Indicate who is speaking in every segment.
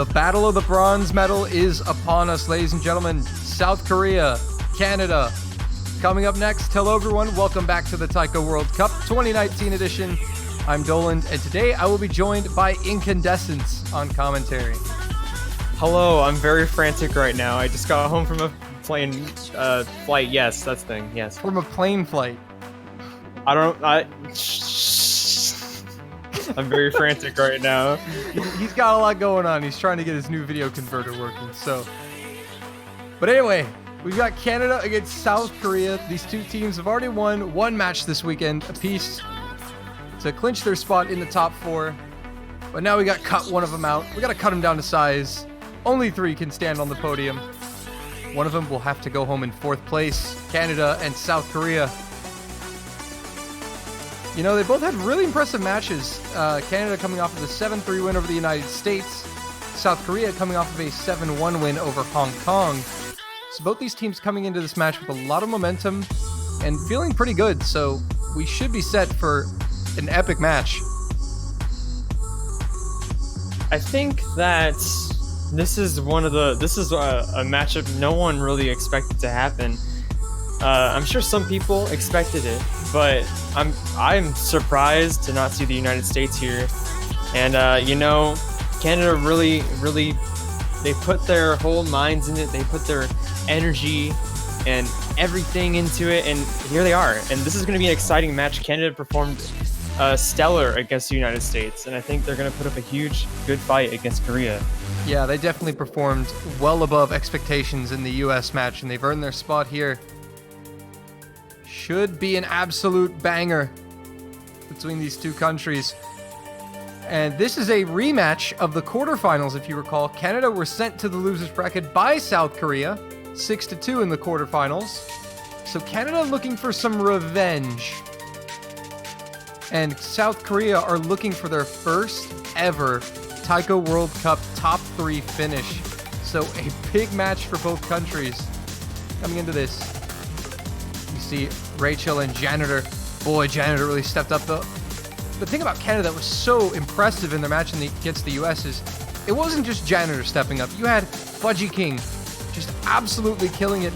Speaker 1: The battle of the bronze medal is upon us, ladies and gentlemen. South Korea, Canada. Coming up next, hello everyone, welcome back to the Taiko World Cup 2019 edition. I'm Dolan, and today I will be joined by Incandescence on commentary.
Speaker 2: Hello, I'm very frantic right now. I just got home from a plane flight. Yes, that's the thing. Yes.
Speaker 1: From a plane flight.
Speaker 2: I'm very frantic right now.
Speaker 1: He's got a lot going on. He's trying to get his new video converter working. But anyway, we've got Canada against South Korea. These two teams have already won one match this weekend apiece to clinch their spot in the top four. But now we got to cut one of them out. We got to cut them down to size. Only three can stand on the podium. One of them will have to go home in fourth place. Canada and South Korea. You know, they both had really impressive matches. Canada coming off of a 7-3 win over the United States. South Korea coming off of a 7-1 win over Hong Kong. So both these teams coming into this match with a lot of momentum and feeling pretty good. So we should be set for an epic match.
Speaker 2: I think that this is a matchup no one really expected to happen. I'm sure some people expected it, but I'm surprised to not see the United States here. And Canada really they put their whole minds in it. They put their energy and everything into it, and here they are. And this is going to be an exciting match. Canada performed stellar against the United States, and I think they're going to put up a good fight against Korea.
Speaker 1: Yeah, they definitely performed well above expectations in the U.S. match, and they've earned their spot here. Should be an absolute banger between these two countries. And this is a rematch of the quarterfinals, if you recall. Canada were sent to the losers bracket by South Korea, 6-2 in the quarterfinals. So Canada looking for some revenge. And South Korea are looking for their first ever Taiko World Cup top 3 finish. So a big match for both countries coming into this. See Rachel and Janitor. Boy, Janitor really stepped up. The thing about Canada that was so impressive in their match against the US is it wasn't just Janitor stepping up. You had Fudgy King just absolutely killing it,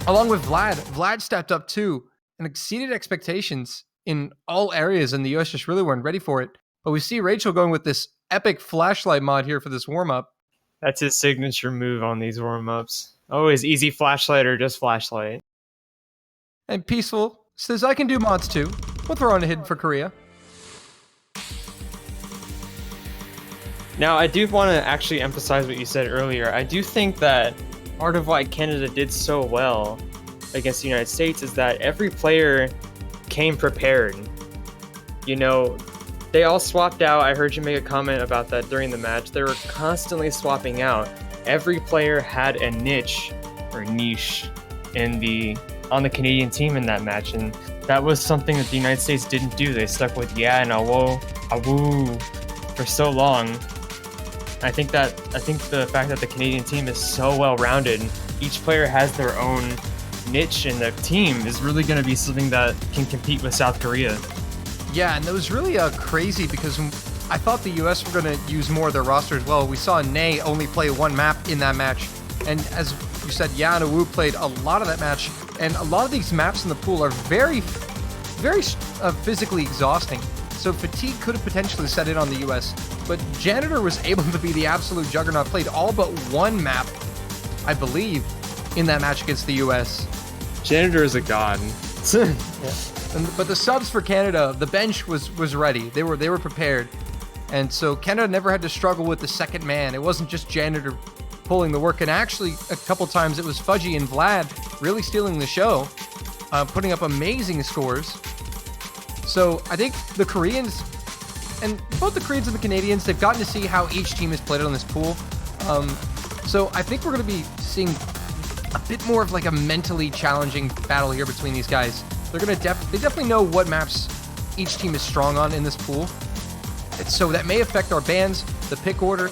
Speaker 1: along with Vlad. Vlad stepped up too and exceeded expectations in all areas, and the US just really weren't ready for it. But we see Rachel going with this epic flashlight mod here for this warm-up.
Speaker 2: That's his signature move on these warm-ups. Always easy flashlight or just flashlight.
Speaker 1: And Peaceful says, I can do mods too. We'll throw on a hidden for Korea.
Speaker 2: Now, I do want to actually emphasize what you said earlier. I do think that part of why Canada did so well against the United States is that every player came prepared. You know, they all swapped out. I heard you make a comment about that during the match. They were constantly swapping out. Every player had a niche on the Canadian team in that match, and that was something that the United States didn't do. They stuck with yeah and awoo for so long. I think the fact that the Canadian team is so well-rounded, each player has their own niche in the team, is really going to be something that can compete with South Korea.
Speaker 1: Yeah, and that was really crazy because I thought the US were going to use more of their roster as well. We saw Ney only play one map in that match, and as you said, Ya and Wu played a lot of that match, and a lot of these maps in the pool are very, very physically exhausting. So fatigue could have potentially set in on the US, but Janitor was able to be the absolute juggernaut, played all but one map, I believe, in that match against the US.
Speaker 2: Janitor is a god.
Speaker 1: Yeah. But the subs for Canada, the bench was ready. They were prepared. And so Canada never had to struggle with the second man. It wasn't just Janitor pulling the work, and actually a couple times it was Fudgy and Vlad really stealing the show, putting up amazing scores. So I think the Koreans, and both the Koreans and the Canadians, they've gotten to see how each team has played on this pool. So I think we're going to be seeing a bit more of like a mentally challenging battle here between these guys. They're going to they definitely know what maps each team is strong on in this pool. So that may affect our bans, the pick order.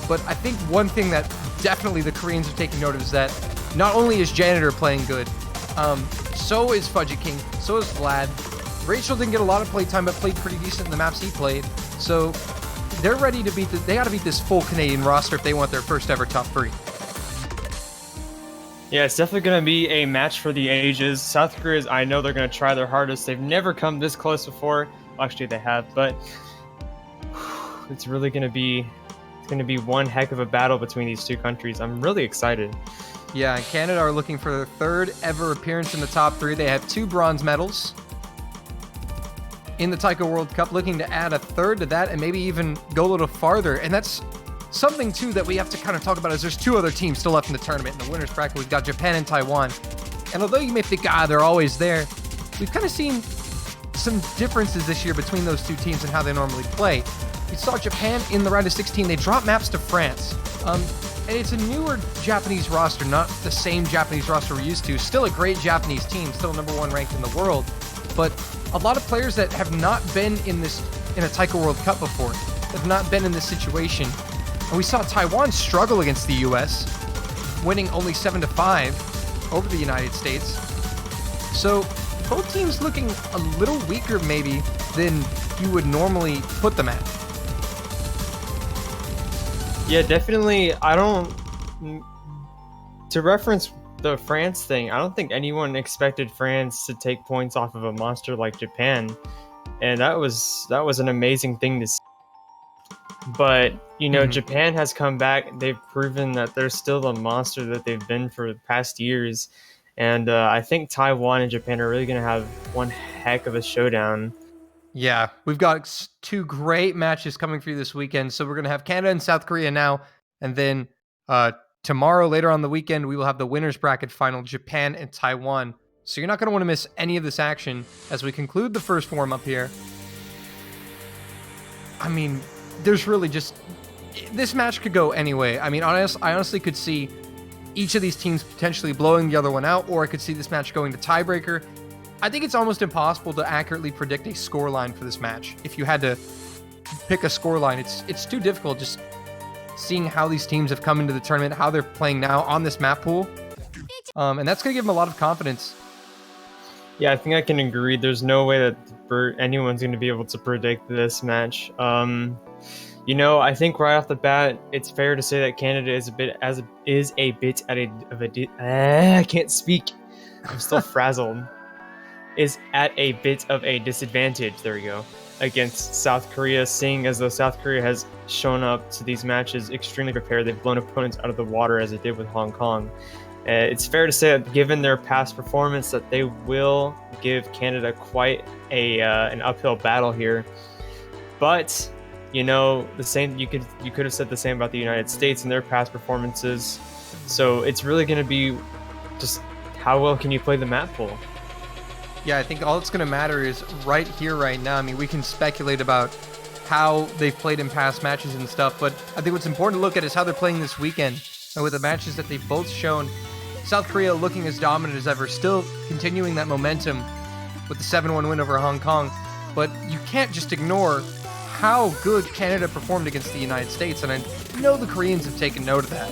Speaker 1: But I think one thing that definitely the Koreans are taking note of is that not only is Janitor playing good, so is Fudgy King, so is Vlad. Rachel didn't get a lot of play time, but played pretty decent in the maps he played. So they're ready to beat they got to beat this full Canadian roster if they want their first ever top 3.
Speaker 2: Yeah, it's definitely going to be a match for the ages. South Korea, I know they're going to try their hardest. They've never come this close before. Well, actually, they have, but it's really going to be one heck of a battle between these two countries. I'm really excited.
Speaker 1: Yeah, and Canada are looking for their 3rd ever appearance in the top 3. They have 2 bronze medals in the Taiko World Cup, looking to add a 3rd to that and maybe even go a little farther. And that's something, too, that we have to kind of talk about is there's 2 other teams still left in the tournament. In the winner's bracket, we've got Japan and Taiwan. And although you may think, they're always there, we've kind of seen some differences this year between those 2 teams and how they normally play. We saw Japan in the round of 16. They dropped maps to France. And it's a newer Japanese roster, not the same Japanese roster we're used to. Still a great Japanese team, still number 1 ranked in the world. But a lot of players that have not been in a Taiko World Cup before, have not been in this situation. And we saw Taiwan struggle against the US, winning only 7-5 over the United States. So both teams looking a little weaker maybe than you would normally put them at.
Speaker 2: Yeah, definitely. To reference the France thing, I don't think anyone expected France to take points off of a monster like Japan. And that was an amazing thing to see. But, Japan has come back. They've proven that they're still the monster that they've been for the past years. And I think Taiwan and Japan are really going to have one heck of a showdown.
Speaker 1: Yeah, we've got 2 great matches coming for you this weekend. So we're going to have Canada and South Korea now. And then tomorrow, later on the weekend, we will have the winner's bracket final, Japan and Taiwan. So you're not going to want to miss any of this action as we conclude the first warm-up here. I mean, there's really just... This match could go any way. I mean, I honestly could see each of these teams potentially blowing the other one out, or I could see this match going to tiebreaker. I think it's almost impossible to accurately predict a scoreline for this match. If you had to pick a scoreline, it's too difficult just seeing how these teams have come into the tournament, how they're playing now on this map pool. And that's going to give them a lot of confidence.
Speaker 2: Yeah, I think I can agree. There's no way that anyone's going to be able to predict this match. I think right off the bat, it's fair to say that Canada is I can't speak. I'm still frazzled. Is at a bit of a disadvantage, there we go, against South Korea, seeing as though South Korea has shown up to these matches extremely prepared. They've blown opponents out of the water as they did with Hong Kong. It's fair to say that given their past performance that they will give Canada quite an uphill battle here. But, the same you could have said the same about the United States and their past performances. So it's really going to be just how well can you play the map pool.
Speaker 1: Yeah, I think all it's going to matter is right here, right now. I mean, we can speculate about how they've played in past matches and stuff, but I think what's important to look at is how they're playing this weekend. And with the matches that they've both shown, South Korea looking as dominant as ever, still continuing that momentum with the 7-1 win over Hong Kong. But you can't just ignore how good Canada performed against the United States, and I know the Koreans have taken note of that.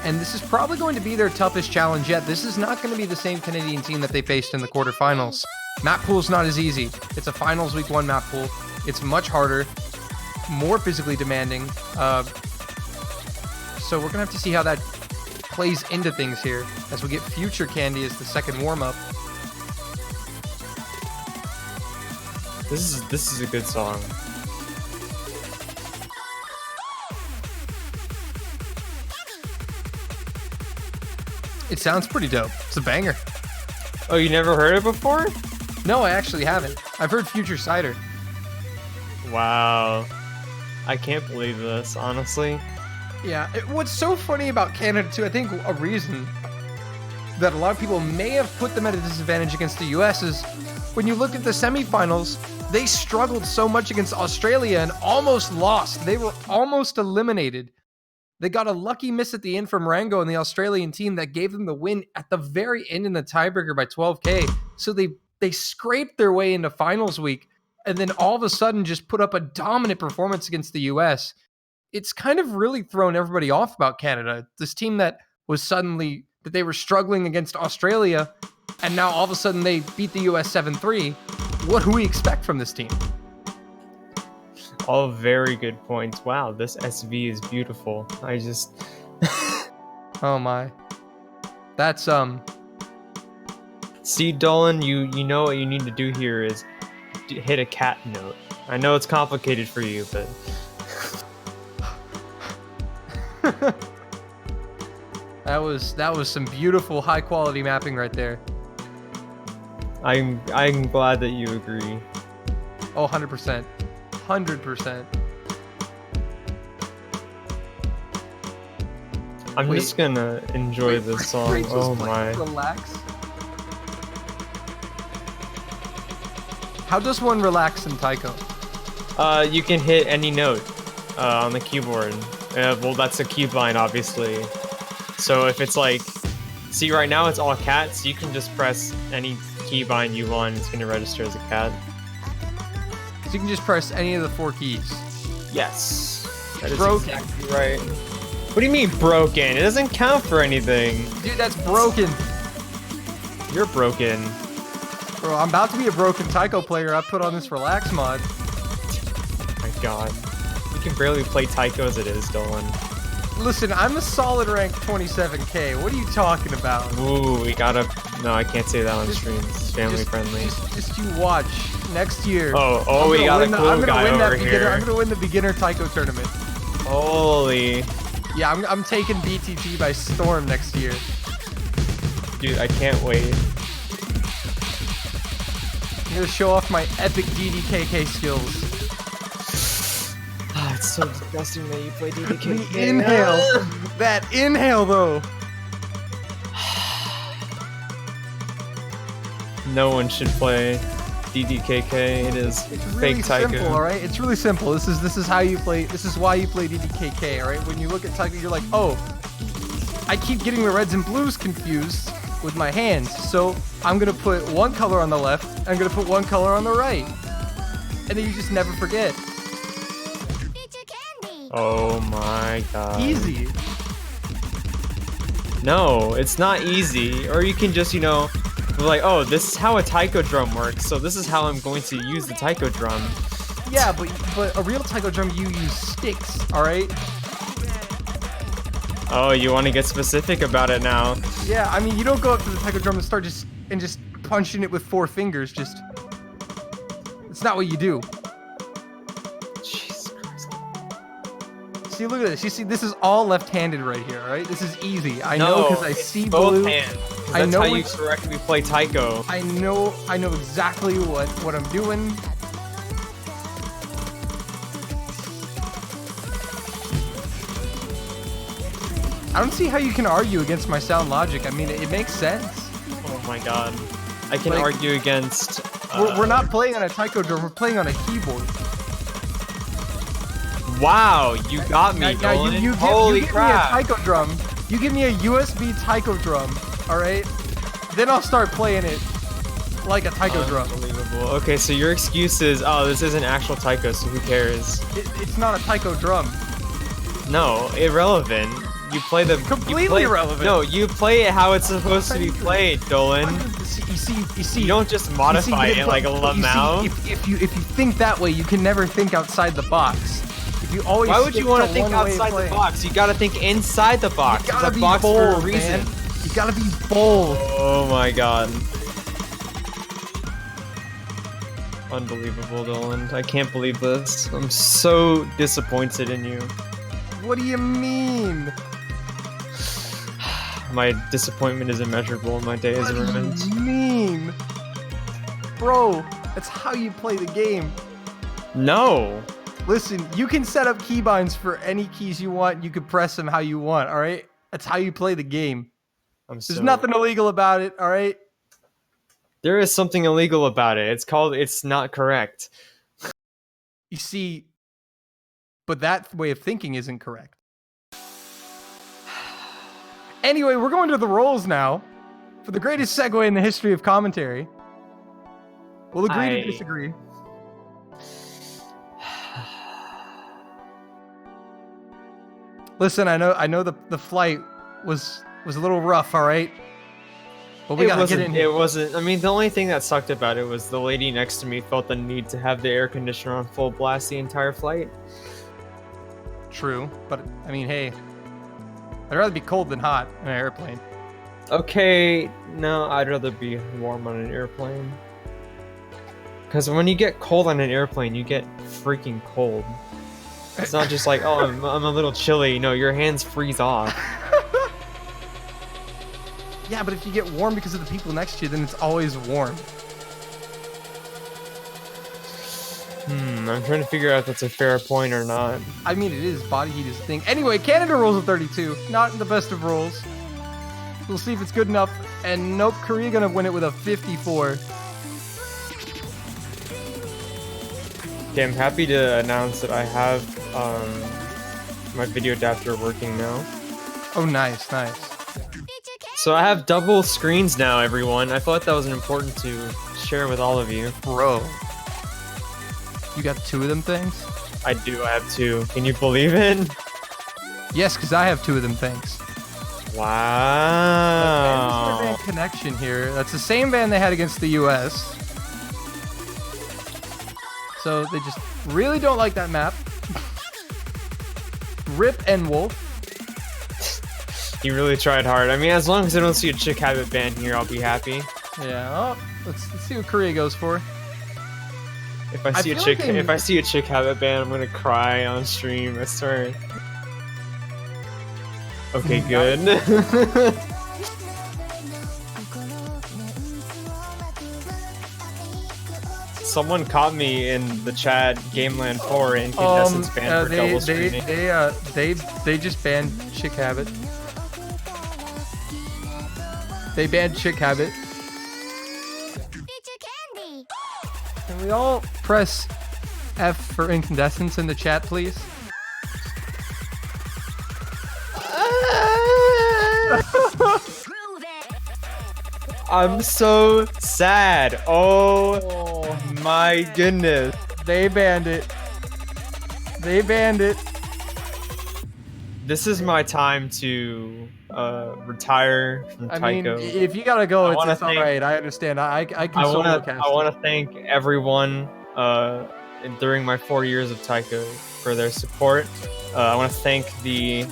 Speaker 1: And this is probably going to be their toughest challenge yet. This is not going to be the same Canadian team that they faced in the quarterfinals. Map pool's not as easy. It's a finals week 1 map pool. It's much harder, more physically demanding. So we're going to have to see how that plays into things here as we get Future Candy as the second warm-up.
Speaker 2: This is a good song.
Speaker 1: It sounds pretty dope. It's a banger.
Speaker 2: Oh, you never heard it before?
Speaker 1: No, I actually haven't. I've heard Future Cider.
Speaker 2: Wow. I can't believe this, honestly.
Speaker 1: Yeah, what's so funny about Canada, too, I think a reason that a lot of people may have put them at a disadvantage against the US is when you look at the semifinals, they struggled so much against Australia and almost lost. They were almost eliminated. They got a lucky miss at the end from Rango and the Australian team that gave them the win at the very end in the tiebreaker by 12K. So they scraped their way into finals week and then all of a sudden just put up a dominant performance against the US. It's kind of really thrown everybody off about Canada. This team that they were struggling against Australia, and now all of a sudden they beat the US 7-3. What do we expect from this team?
Speaker 2: All very good points. Wow, this SV is beautiful. I just...
Speaker 1: Oh my. That's
Speaker 2: See, Dolan, you know what you need to do here is hit a cat note. I know it's complicated for you, but...
Speaker 1: that was some beautiful high quality mapping right there.
Speaker 2: I'm glad that you agree.
Speaker 1: Oh, 100%. 100%.
Speaker 2: I'm
Speaker 1: Wait.
Speaker 2: just gonna enjoy this song.
Speaker 1: Rachel's
Speaker 2: Oh
Speaker 1: playing
Speaker 2: my.
Speaker 1: Relax. How does one relax in taiko?
Speaker 2: You can hit any note on the keyboard. Well, that's a keybind, obviously. So if it's like, see right now it's all cat, so you can just press any keybind you want. It's gonna register as a cat.
Speaker 1: So you can just press any of the 4 keys.
Speaker 2: Yes, that is
Speaker 1: Broken.
Speaker 2: exactly right. What do you mean broken? It doesn't count for anything.
Speaker 1: Dude, that's broken.
Speaker 2: You're broken.
Speaker 1: Bro, I'm about to be a broken taiko player. I put on this relax mod.
Speaker 2: Oh my god. You can barely play taiko as it is, Dolan.
Speaker 1: Listen, I'm a solid rank 27k. What are you talking about?
Speaker 2: Ooh, we gotta... No, I can't say that on stream. It's family friendly.
Speaker 1: Just you watch. Next year.
Speaker 2: Oh, we got a cool guy over here.
Speaker 1: I'm gonna win the beginner taiko tournament.
Speaker 2: Holy...
Speaker 1: Yeah, I'm taking BTT by storm next year.
Speaker 2: Dude, I can't wait.
Speaker 1: I'm gonna show off my epic DDKK skills.
Speaker 2: Ah, it's so disgusting that you play DDK.
Speaker 1: The inhale. That inhale, though.
Speaker 2: No one should play DDKK. It is
Speaker 1: It's really
Speaker 2: fake taiko.
Speaker 1: simple, all right? It's really simple. This is how you play. This is why you play DDKK, all right? When you look at taiko, you're like, oh, I keep getting the reds and blues confused with my hands. So I'm gonna put one color on the left. I'm gonna put one color on the right, and then you just never forget.
Speaker 2: Oh my god.
Speaker 1: Easy.
Speaker 2: No, it's not easy. Or you can just, you know, be like, oh, this is how a taiko drum works, so this is how I'm going to use the taiko drum.
Speaker 1: Yeah, but a real taiko drum, you use sticks, all right?
Speaker 2: Oh, you want to get specific about it now.
Speaker 1: Yeah, I mean, you don't go up to the taiko drum and start just punching it with 4 fingers. It's not what you do.
Speaker 2: Jesus Christ.
Speaker 1: See, look at this. You see, this is all left-handed right here, all right? This is easy. I know
Speaker 2: No,
Speaker 1: because I
Speaker 2: it's
Speaker 1: see
Speaker 2: both
Speaker 1: blue.
Speaker 2: hands.
Speaker 1: I
Speaker 2: That's
Speaker 1: know
Speaker 2: how you
Speaker 1: which-
Speaker 2: correctly play taiko.
Speaker 1: I know exactly what I'm doing. I don't see how you can argue against my sound logic. I mean, it makes sense.
Speaker 2: Oh my god. I can
Speaker 1: Like,
Speaker 2: argue against...
Speaker 1: We're not playing on a taiko drum. We're playing on a keyboard.
Speaker 2: Wow, you got me,
Speaker 1: Now,
Speaker 2: Dolan.
Speaker 1: you
Speaker 2: Holy
Speaker 1: give
Speaker 2: crap.
Speaker 1: me a taiko drum. You give me a USB taiko drum, all right? Then I'll start playing it like a taiko drum.
Speaker 2: Unbelievable. Okay, so your excuse is, oh, this isn't actual taiko, so who cares?
Speaker 1: It's not a taiko drum.
Speaker 2: No, irrelevant. You play the...
Speaker 1: Completely irrelevant.
Speaker 2: No, you play it how it's supposed to be played, Dolan.
Speaker 1: You see.
Speaker 2: You don't just modify it like a Lamau.
Speaker 1: If you think that way, you can never think outside the box. If you always
Speaker 2: Why would you want to think
Speaker 1: one way of
Speaker 2: outside the
Speaker 1: playing.
Speaker 2: box? You gotta think inside the box.
Speaker 1: You gotta
Speaker 2: It's a
Speaker 1: be
Speaker 2: box
Speaker 1: bold,
Speaker 2: for a reason.
Speaker 1: man. You gotta be bold.
Speaker 2: Oh my god. Unbelievable, Dolan. I can't believe this. I'm so disappointed in you.
Speaker 1: What do you mean?
Speaker 2: My disappointment is immeasurable. My day is
Speaker 1: What do
Speaker 2: ruined.
Speaker 1: you mean? Bro, that's how you play the game.
Speaker 2: No.
Speaker 1: Listen, you can set up keybinds for any keys you want. You can press them how you want, all right? That's how you play the game. There's nothing illegal about it, all right?
Speaker 2: There is something illegal about it. It's called it's not correct.
Speaker 1: You see, but that way of thinking isn't correct. Anyway, we're going to the roles now for the greatest segue in the history of commentary. We'll agree to disagree. Listen, I know the flight was a little rough, all right? But we gotta get in here.
Speaker 2: It wasn't. I mean, the only thing that sucked about it was the lady next to me felt the need to have the air conditioner on full blast the entire flight.
Speaker 1: True, but I mean, hey, I'd rather be cold than hot in an airplane.
Speaker 2: Okay, no, I'd rather be warm on an airplane. Because when you get cold on an airplane, you get freaking cold. It's not just like, oh, I'm a little chilly. No, your hands freeze off.
Speaker 1: Yeah, but if you get warm because of the people next to you, then it's always warm.
Speaker 2: I'm trying to figure out if that's a fair point or not.
Speaker 1: I mean, it is. Body heat is a thing. Anyway, Canada rolls a 32. Not in the best of rolls. We'll see if it's good enough. And nope, Korea gonna win it with a 54.
Speaker 2: Okay, I'm happy to announce that I have my video adapter working now.
Speaker 1: Oh, nice, nice.
Speaker 2: So I have double screens now, everyone. I thought that was important to share with all of you.
Speaker 1: Bro. You got 2 of them things?
Speaker 2: I do, I have 2. Can you believe it?
Speaker 1: Yes, because I have 2 of them things.
Speaker 2: Wow.
Speaker 1: Band connection here. That's the same band they had against the US. So they just really don't like that map. Rip and Wolf.
Speaker 2: He really tried hard. I mean, as long as I don't see a chick habit band here, I'll be happy.
Speaker 1: Yeah. Oh, let's see what Korea goes for.
Speaker 2: If I see a chick habit band, I'm gonna cry on stream. I swear. Okay, good. Someone caught me in the chat Gameland 4 incandescence band for double screening.
Speaker 1: They just banned Chick Habit. They banned Chick Habit. Can we all press F for incandescence in the chat, please?
Speaker 2: I'm so sad. Oh my goodness.
Speaker 1: They banned it. They banned it.
Speaker 2: This is my time to retire from Taiko.
Speaker 1: I mean, if you gotta go, it's alright. I understand. I can solo cast.
Speaker 2: I want to thank everyone during my 4 years of Taiko for their support. I want to thank the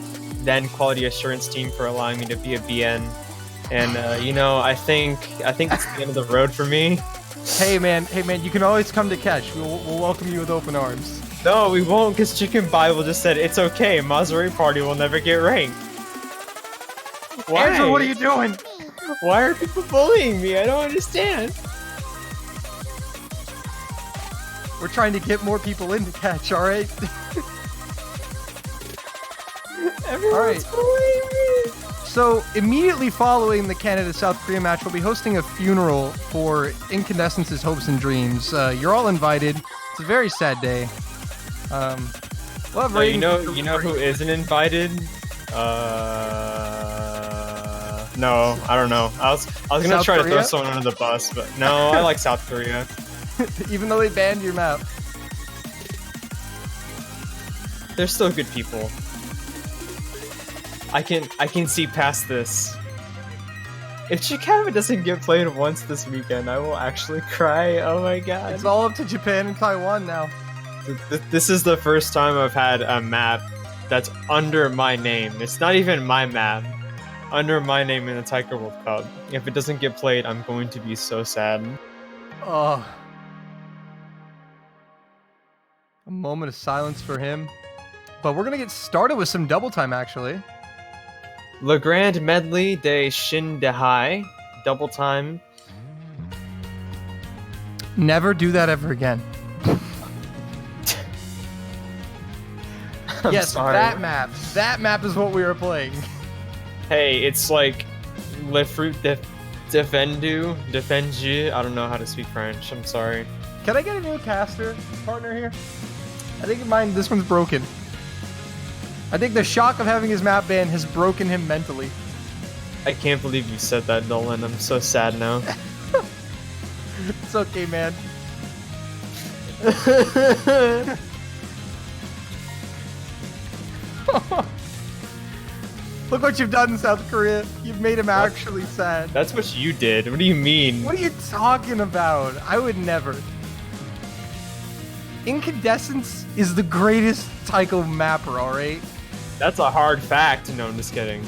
Speaker 2: then quality assurance team for allowing me to be a BN. And you know, I think it's the end of the road for me.
Speaker 1: Hey man, you can always come to catch. We'll welcome you with open arms.
Speaker 2: No, we won't, because Chicken Bible just said it's okay. Maserati Party will never get ranked. Why?
Speaker 1: Andrew, what are you doing?
Speaker 2: Why are people bullying me? I don't understand.
Speaker 1: We're trying to get more people in to catch. All right.
Speaker 2: Everyone's bullying me.
Speaker 1: So immediately following the Canada-South Korea match, we'll be hosting a funeral for Incandescence's hopes and dreams. You're all invited. It's a very sad day. We'll have
Speaker 2: you know who isn't invited? No, I don't know. I was gonna
Speaker 1: South
Speaker 2: try to
Speaker 1: Korea?
Speaker 2: throw someone under the bus, but no, I like South Korea.
Speaker 1: Even though they banned your map.
Speaker 2: They're still good people. I can see past this. If Chicago doesn't get played once this weekend, I will actually cry. Oh my god.
Speaker 1: It's all up to Japan and Taiwan now.
Speaker 2: This is the first time I've had a map that's under my name. It's not even my map. Under my name in the Taiko World Cup. If it doesn't get played, I'm going to be so sad.
Speaker 1: Oh. A moment of silence for him. But we're going to get started with some double time, actually.
Speaker 2: Le Grand Medley de Shin Dehai. Double time.
Speaker 1: Never do that ever again. Yes,
Speaker 2: sorry.
Speaker 1: That map is what we were playing.
Speaker 2: Hey, it's like Le Fruit Defendu. I don't know how to speak French. I'm sorry.
Speaker 1: Can I get a new caster partner here? I think this one's broken. I think the shock of having his map banned has broken him mentally.
Speaker 2: I can't believe you said that, Nolan. I'm so sad now.
Speaker 1: It's okay, man. Look what you've done, South Korea. You've made him actually sad.
Speaker 2: That's what you did. What do you mean?
Speaker 1: What are you talking about? I would never. Incandescence is the greatest taiko mapper, alright?
Speaker 2: That's a hard fact. No, I'm just kidding.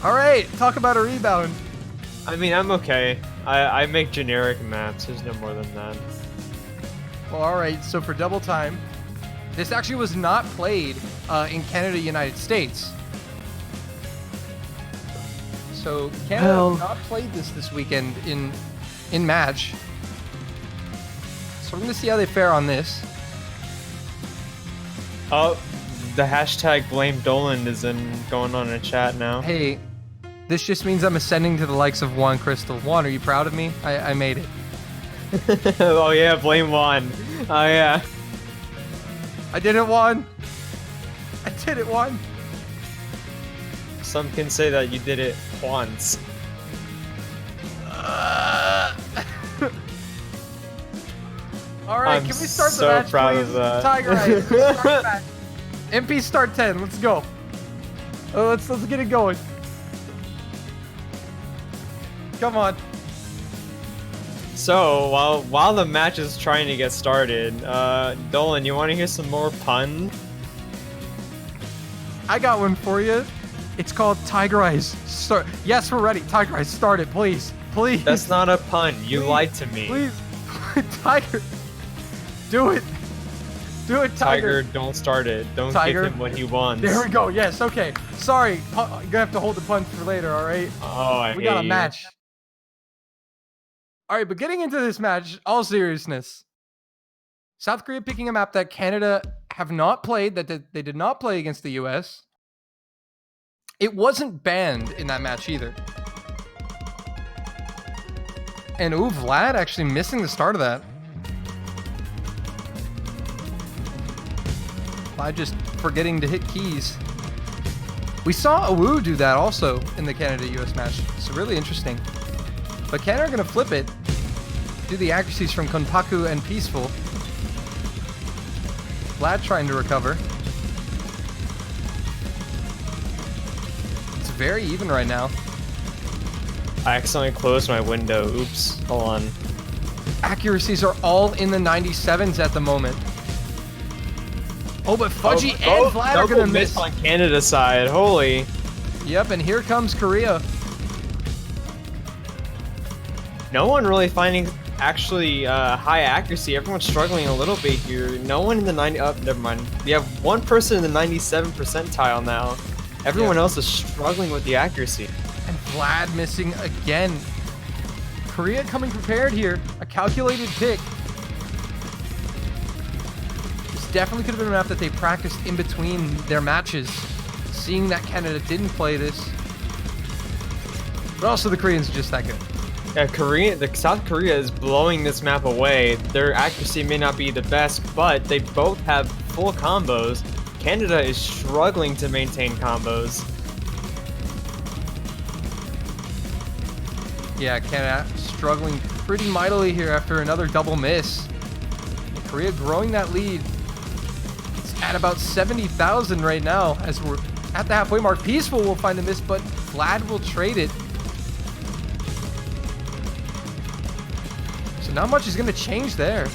Speaker 1: Alright, talk about a rebound.
Speaker 2: I mean, I'm okay. I make generic maps. There's no more than that.
Speaker 1: Well, alright, so for double time, this actually was not played in Canada, United States. So Canada not played this weekend in match. So we're gonna see how they fare on this.
Speaker 2: Oh, the hashtag blame Dolan is going on in chat now.
Speaker 1: Hey, this just means I'm ascending to the likes of Juan Crystal. Juan, are you proud of me? I made it.
Speaker 2: Oh yeah, blame Juan. Oh yeah.
Speaker 1: I did it, Juan. I did it, Juan.
Speaker 2: Some can say that you did it once.
Speaker 1: Alright, can we start the match,
Speaker 2: proud
Speaker 1: please?
Speaker 2: of that.
Speaker 1: Tiger Eyes, let's start the match. MP start 10, let's go. Let's get it going. Come on.
Speaker 2: So while the match is trying to get started, Dolan, you want to hear some more puns?
Speaker 1: I got one for you. It's called Tiger Eyes. Start. Yes, we're ready. Tiger Eyes, start it, please. Please.
Speaker 2: That's not a pun. You
Speaker 1: Please.
Speaker 2: lied to me.
Speaker 1: Please. Tiger. Do it. Do it, Tiger.
Speaker 2: Tiger, don't start it. Don't
Speaker 1: Tiger.
Speaker 2: give him what he wants.
Speaker 1: There we go. Yes, okay. Sorry. You're going to have to hold the punch for later, all right?
Speaker 2: Oh,
Speaker 1: We got a match. All right, but getting into this match, all seriousness. South Korea picking a map that Canada have not played, that they did not play against the US. It wasn't banned in that match either. And ooh, Vlad actually missing the start of that. Vlad just forgetting to hit keys. We saw Awu do that also in the Canada-US match. It's really interesting. But Canada are going to flip it. Do the accuracies from Konpaku and Peaceful. Vlad trying to recover. It's very even right now.
Speaker 2: I accidentally closed my window. Oops. Hold on.
Speaker 1: Accuracies are all in the 97s at the moment. Oh, but Fudgy and Vlad are going to miss.
Speaker 2: On Canada's side. Holy.
Speaker 1: Yep, and here comes Korea.
Speaker 2: No one really finding actually high accuracy. Everyone's struggling a little bit here. No one in the 90. Oh, never mind. We have one person in the 97 percentile now. Everyone else is struggling with the accuracy.
Speaker 1: And Vlad missing again. Korea coming prepared here. A calculated pick. This definitely could have been a map that they practiced in between their matches. Seeing that Canada didn't play this. But also the Koreans are just that good.
Speaker 2: Yeah, South Korea is blowing this map away. Their accuracy may not be the best, but they both have full combos. Canada is struggling to maintain combos.
Speaker 1: Yeah, Canada struggling pretty mightily here after another double miss. Korea growing that lead. It's at about 70,000 right now as we're at the halfway mark. Peaceful will find a miss, but Vlad will trade it. So not much is going to change there. And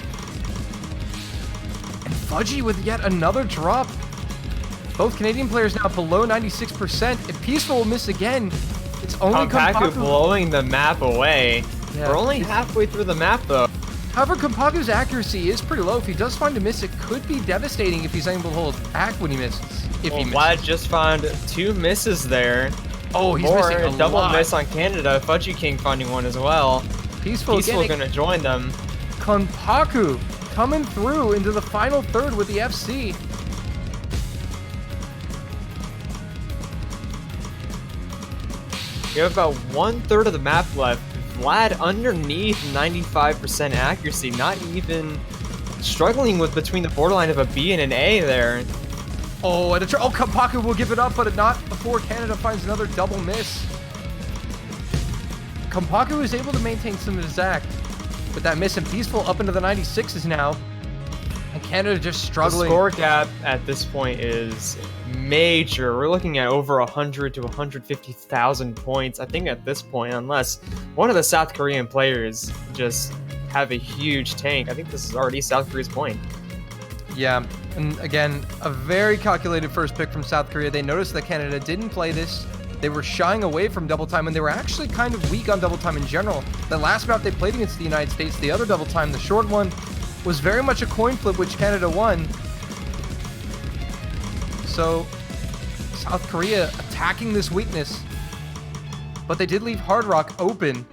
Speaker 1: Fudgy with yet another drop. Both Canadian players now below 96%. If Peaceful will miss again, it's only
Speaker 2: Konpaku
Speaker 1: Konpaku
Speaker 2: blowing the map away.
Speaker 1: Yeah.
Speaker 2: We're only halfway through the map though.
Speaker 1: However, Konpaku's accuracy is pretty low. If he does find a miss, it could be devastating if he's unable to hold back when he misses. If he misses.
Speaker 2: Vlad just found 2 misses there.
Speaker 1: Oh, he's
Speaker 2: Or
Speaker 1: missing
Speaker 2: a double
Speaker 1: lot.
Speaker 2: miss on Canada. Fudgy King finding one as well.
Speaker 1: Peaceful
Speaker 2: gonna join them.
Speaker 1: Konpaku coming through into the final third with the FC.
Speaker 2: You have about 1/3 of the map left. Vlad underneath 95% accuracy, not even struggling with between the borderline of a B and an A there.
Speaker 1: Oh, and Konpaku will give it up, but not before Canada finds another double miss. Konpaku is able to maintain some of his act, but that miss and Peaceful up into the 96s now. And Canada just
Speaker 2: The
Speaker 1: struggling.
Speaker 2: score gap at this point is major. We're looking at over 100 to 150,000 points, I think, at this point, unless one of the South Korean players just have a huge tank. I think this is already South Korea's point.
Speaker 1: Yeah, and again, a very calculated first pick from South Korea. They noticed that Canada didn't play this. They were shying away from double time, and they were actually kind of weak on double time in general. The last map they played against the United States, the other double time, the short one, was very much a coin flip, which Canada won. So, South Korea attacking this weakness, but they did leave Hard Rock open.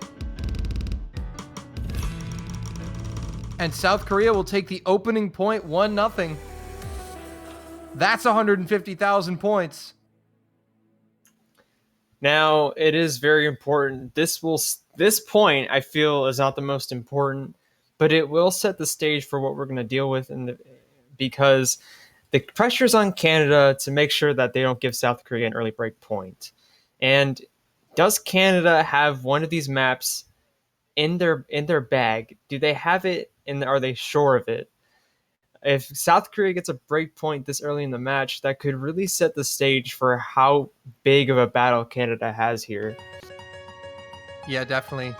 Speaker 1: And South Korea will take the opening point 1-0. That's 150,000 points.
Speaker 2: Now, it is very important. This point, I feel, is not the most important, but it will set the stage for what we're going to deal with because the pressure's on Canada to make sure that they don't give South Korea an early break point. And does Canada have one of these maps in their bag? Do they have it, and are they sure of it? If South Korea gets a break point this early in the match, that could really set the stage for how big of a battle Canada has here.
Speaker 1: Yeah, definitely.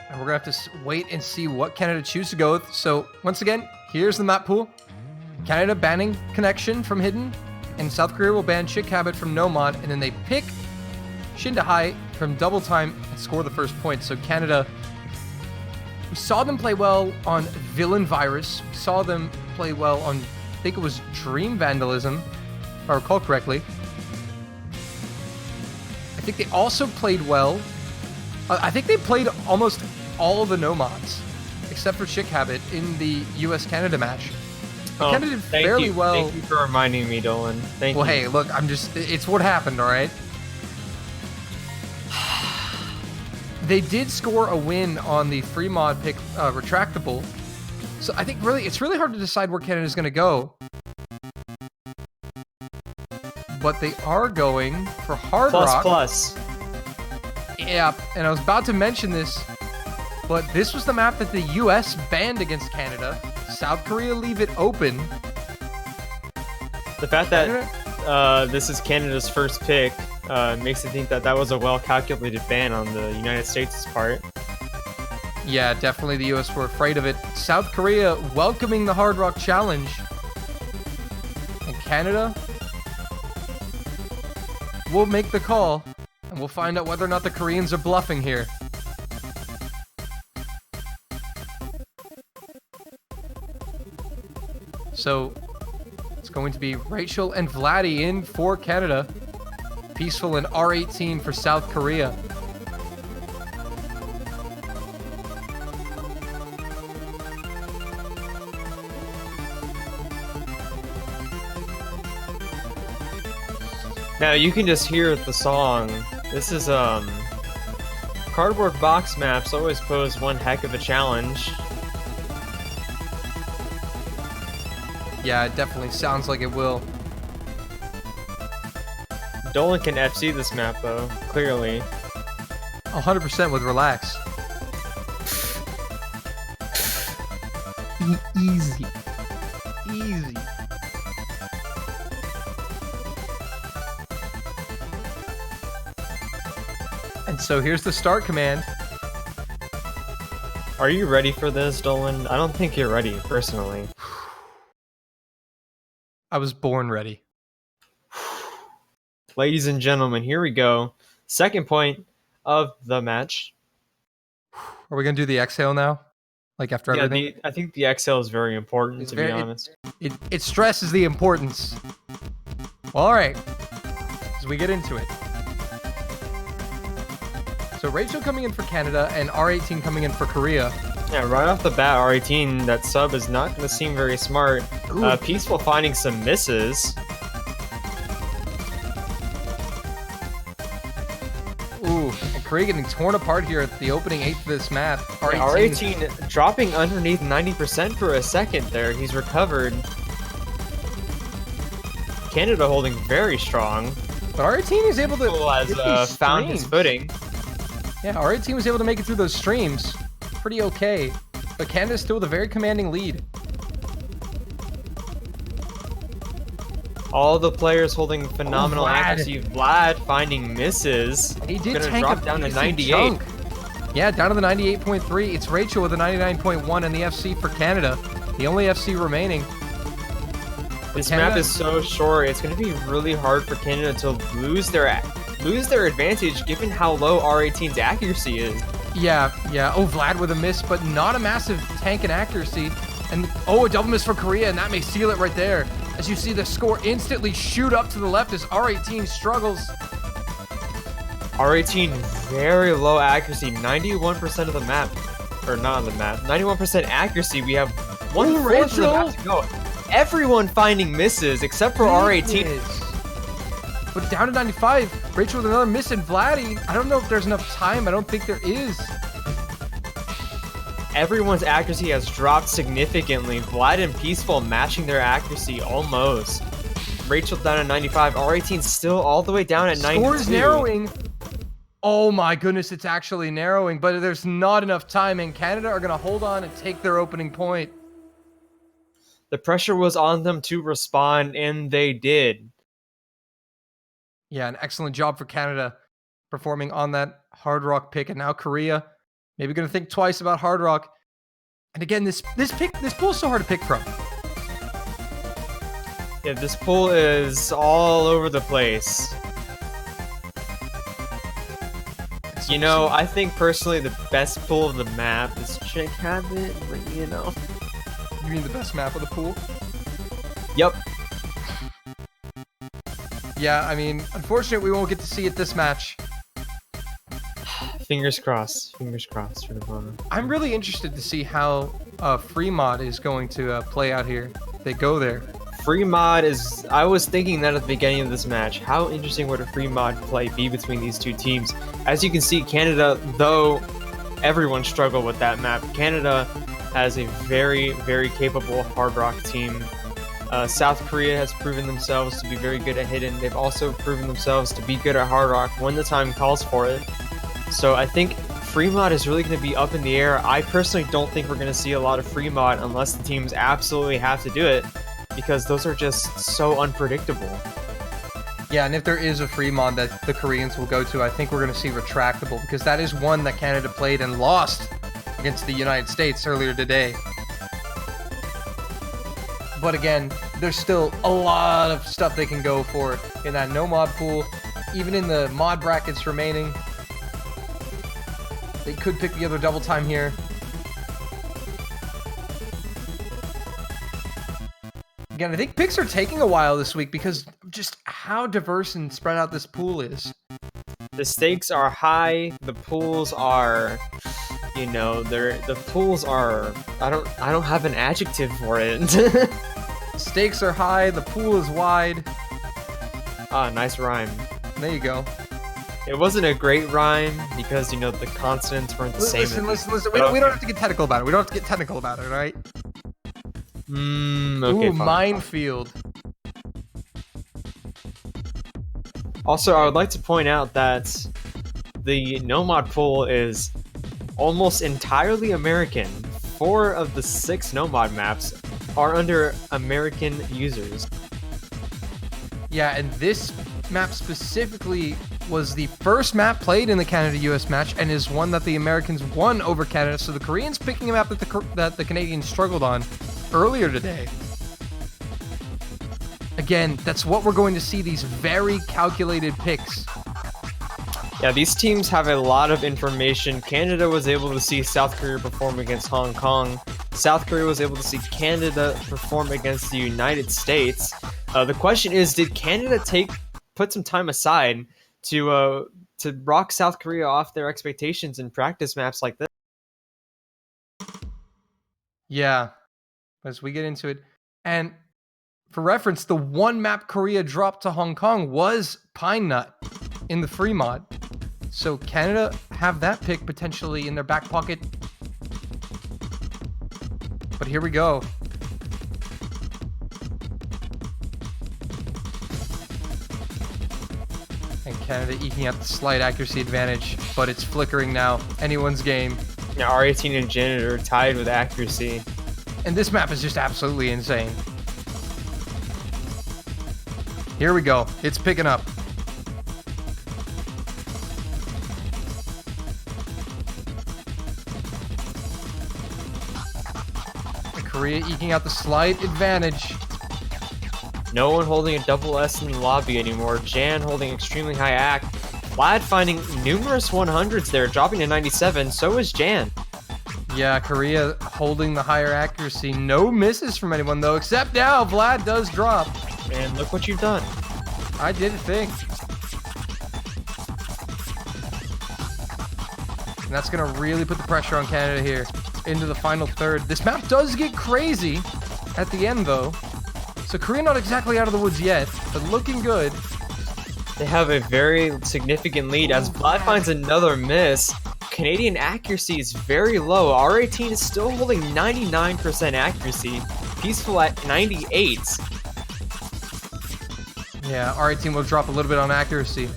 Speaker 1: And we're going to have to wait and see what Canada choose to go with. So, once again, here's the map pool. Canada banning Connection from Hidden, and South Korea will ban Chick Habit from Nomad, and then they pick Shindahai from Double Time and score the first point. So, Canada, we saw them play well on Villain Virus. We saw them play well on, I think it was Dream Vandalism, if I recall correctly. I think they also played well. I think they played almost all the Nomads, except for Chick Habit, in the US-Canada match. But Canada did fairly well.
Speaker 2: Thank you for reminding me, Dolan. Thank you.
Speaker 1: Well, hey, look, it's what happened, all right? They did score a win on the free mod pick retractable. So I think it's really hard to decide where Canada's going to go. But they are going for Hard Rock.
Speaker 2: Plus.
Speaker 1: Yeah, and I was about to mention this, but this was the map that the US banned against Canada. South Korea leave it open.
Speaker 2: The fact that this is Canada's first pick makes it think that was a well-calculated ban on the United States' part.
Speaker 1: Yeah, definitely the US were afraid of it. South Korea welcoming the Hard Rock Challenge. And Canada will make the call, and we'll find out whether or not the Koreans are bluffing here. So, it's going to be Rachel and Vladdy in for Canada. Peaceful and R18 for South Korea.
Speaker 2: Now you can just hear the song. This is cardboard box maps always pose one heck of a challenge.
Speaker 1: Yeah, it definitely sounds like it will.
Speaker 2: Dolan can FC this map though, clearly.
Speaker 1: 100% with Relax. Easy. Easy. And so here's the start command.
Speaker 2: Are you ready for this, Dolan? I don't think you're ready, personally.
Speaker 1: I was born ready.
Speaker 2: Ladies and gentlemen, here we go. Second point of the match.
Speaker 1: Are we going to do the exhale now? Like after everything?
Speaker 2: I think the exhale is very important, to be honest.
Speaker 1: It stresses the importance. Well, all right. As we get into it. So Rachel coming in for Canada and R18 coming in for Korea.
Speaker 2: Yeah, right off the bat, R18, that sub is not going to seem very smart. Peaceful finding some misses.
Speaker 1: Ooh, and Korea getting torn apart here at the opening 8th of this map.
Speaker 2: R18 dropping underneath 90% for a second there. He's recovered. Canada holding very strong.
Speaker 1: But R18 is able to
Speaker 2: has found his footing.
Speaker 1: Yeah, R18 was able to make it through those streams. Pretty okay. But Canada's still with a very commanding lead.
Speaker 2: All the players holding phenomenal
Speaker 1: Vlad.
Speaker 2: accuracy. Vlad finding misses.
Speaker 1: He did
Speaker 2: Gonna
Speaker 1: tank
Speaker 2: drop
Speaker 1: a
Speaker 2: down to
Speaker 1: decent
Speaker 2: 98.
Speaker 1: chunk. Yeah, down to the 98.3. It's Rachel with a 99.1 in the FC for Canada. The only FC remaining.
Speaker 2: This
Speaker 1: Canada-
Speaker 2: map is so short. It's going to be really hard for Canada to lose their advantage given how low R18's accuracy is.
Speaker 1: Yeah. Oh, Vlad with a miss, but not a massive tank in accuracy. And a double miss for Korea, and that may seal it right there. As you see the score instantly shoot up to the left as R18 struggles.
Speaker 2: R18 very low accuracy, 91% of the map, or not on the map, 91% accuracy. We have 1/4 of the map to go. Everyone finding misses except for R18.
Speaker 1: But down to 95. Rachel with another miss, and Vladdy. I don't know if there's enough time. I don't think there is.
Speaker 2: Everyone's accuracy has dropped significantly. Vlad and Peaceful matching their accuracy almost. Rachel down at 95. R18 still all the way down at 92.
Speaker 1: Score is narrowing. Oh my goodness, it's actually narrowing, but there's not enough time, and Canada are going to hold on and take their opening point.
Speaker 2: The pressure was on them to respond, and they did.
Speaker 1: Yeah, an excellent job for Canada performing on that Hard Rock pick, and now Korea maybe going to think twice about Hard Rock. And again, this pool is so hard to pick from.
Speaker 2: Yeah, this pool is all over the place. You know, I think personally the best pool of the map is Chick Habit, but you know.
Speaker 1: You mean the best map of the pool?
Speaker 2: Yep.
Speaker 1: Yeah, I mean, unfortunately, we won't get to see it this match.
Speaker 2: Fingers crossed for the moment.
Speaker 1: I'm really interested to see how free mod is going to play out here. They go there.
Speaker 2: Free mod is... I was thinking that at the beginning of this match. How interesting would a free mod play be between these two teams? As you can see, Canada, though everyone struggled with that map, Canada has a very, very capable Hard Rock team. South Korea has proven themselves to be very good at Hidden. They've also proven themselves to be good at Hard Rock when the time calls for it. So I think free mod is really going to be up in the air. I personally don't think we're going to see a lot of free mod unless the teams absolutely have to do it, because those are just so unpredictable.
Speaker 1: Yeah, and if there is a free mod that the Koreans will go to, I think we're going to see retractable, because that is one that Canada played and lost against the United States earlier today. But again, there's still a lot of stuff they can go for in that no mod pool. Even in the mod brackets remaining, they could pick the other double time here. Again, I think picks are taking a while this week because of just how diverse and spread out this pool is.
Speaker 2: The stakes are high. The pools are, you know, the pools are. I don't have an adjective for it.
Speaker 1: Stakes are high. The pool is wide.
Speaker 2: Ah, nice rhyme.
Speaker 1: There you go.
Speaker 2: It wasn't a great rhyme because, you know, the consonants weren't the same.
Speaker 1: Listen. We don't have to get technical about it. We don't have to get technical about it, all right?
Speaker 2: Okay,
Speaker 1: Ooh,
Speaker 2: fine.
Speaker 1: minefield.
Speaker 2: Also, I would like to point out that the no-mod pool is almost entirely American. 4 of the 6 no-mod maps are under American users.
Speaker 1: Yeah, and this map specifically was the first map played in the Canada-US match and is one that the Americans won over Canada, so the Koreans picking a map that the Canadians struggled on earlier today. Again, that's what we're going to see, these very calculated picks.
Speaker 2: Yeah, these teams have a lot of information. Canada was able to see South Korea perform against Hong Kong. South Korea was able to see Canada perform against the United States. The question is, did Canada put some time aside to rock South Korea off their expectations in practice maps like this?
Speaker 1: Yeah, as we get into it. And for reference, the one map Korea dropped to Hong Kong was Pine Nut in the free mod. So Canada have that pick potentially in their back pocket. But here we go. And Canada eking out the slight accuracy advantage, but it's flickering now. Anyone's game.
Speaker 2: Now R18 and Janet are tied with accuracy.
Speaker 1: And this map is just absolutely insane. Here we go. It's picking up. Korea eking out the slight advantage.
Speaker 2: No one holding a double S in the lobby anymore. Jan holding extremely high act. Vlad finding numerous 100s there, dropping to 97. So is Jan.
Speaker 1: Yeah, Korea holding the higher accuracy. No misses from anyone, though, except now Vlad does drop.
Speaker 2: And look what you've done.
Speaker 1: I didn't think. And that's going to really put the pressure on Canada here into the final third. This map does get crazy at the end, though. So Korea not exactly out of the woods yet, but looking good.
Speaker 2: They have a very significant lead as Vlad finds another miss. Canadian accuracy is very low. R18 is still holding 99% accuracy. Peaceful at 98.
Speaker 1: Yeah, R18 will drop a little bit on accuracy.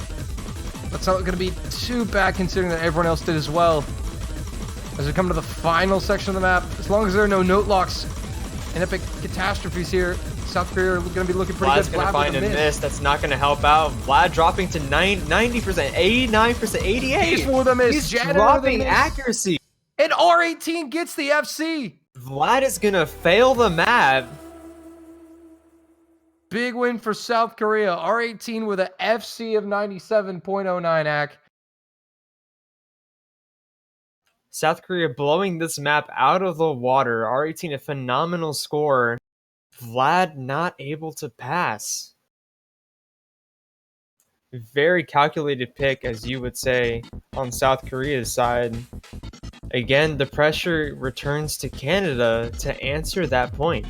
Speaker 1: That's not going to be too bad considering that everyone else did as well. As we come to the final section of the map, as long as there are no note locks and epic catastrophes here, South Korea are going to be looking pretty
Speaker 2: Vlad's
Speaker 1: good.
Speaker 2: going to find a miss. That's not going to help out. Vlad dropping to 90%, 89%, 88.
Speaker 1: He's for the miss.
Speaker 2: He's
Speaker 1: Janet
Speaker 2: dropping accuracy.
Speaker 1: And R18 gets the FC.
Speaker 2: Vlad is going to fail the map.
Speaker 1: Big win for South Korea. R18 with a FC of 97.09 AC.
Speaker 2: South Korea blowing this map out of the water. R18 a phenomenal score. Vlad not able to pass. Very calculated pick, as you would say, on South Korea's side. Again, the pressure returns to Canada to answer that point.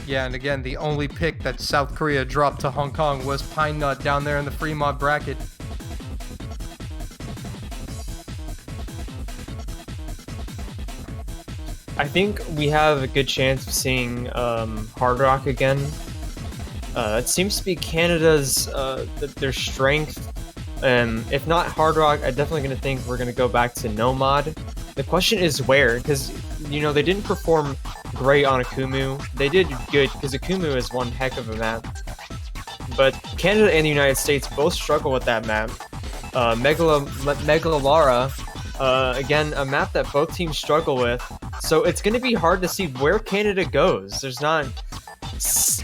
Speaker 1: Yeah, and again, the only pick that South Korea dropped to Hong Kong was Pine Nut down there in the free mod bracket.
Speaker 2: I think we have a good chance of seeing Hard Rock again. It seems to be Canada's their strength. If not Hard Rock, I'm definitely going to think we're going to go back to No Mod. The question is where, because you know they didn't perform great on Akumu. They did good because Akumu is one heck of a map. But Canada and the United States both struggle with that map. Megalara, again, a map that both teams struggle with. So it's going to be hard to see where Canada goes. There's not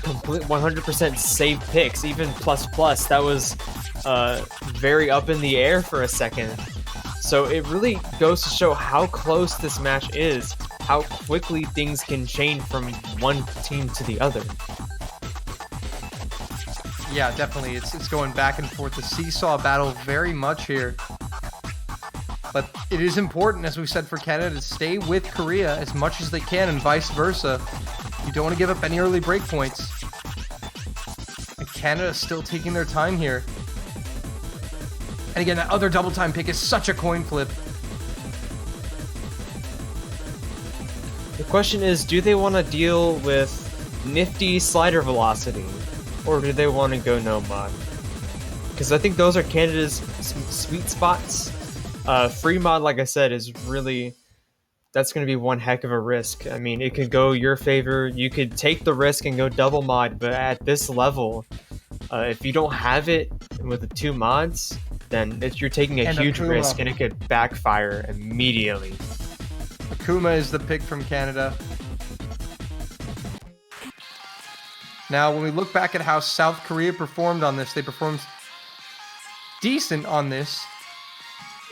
Speaker 2: complete 100% safe picks, even plus. That was very up in the air for a second. So it really goes to show how close this match is, how quickly things can change from one team to the other.
Speaker 1: Yeah, definitely. It's going back and forth. The seesaw battle very much here. But it is important, as we said, for Canada to stay with Korea as much as they can and vice versa. You don't want to give up any early break points. And Canada's still taking their time here. And again, that other double time pick is such a coin flip.
Speaker 2: The question is, do they want to deal with nifty slider velocity, or do they want to go no mod? Because I think those are Canada's sweet spots. Free mod, like I said, is really, that's going to be one heck of a risk. I mean, it could go your favor. You could take the risk and go double mod, but at this level, if you don't have it with the two mods, then you're taking a huge risk and it could backfire immediately.
Speaker 1: Akuma is the pick from Canada. Now, when we look back at how South Korea performed on this, they performed decent on this.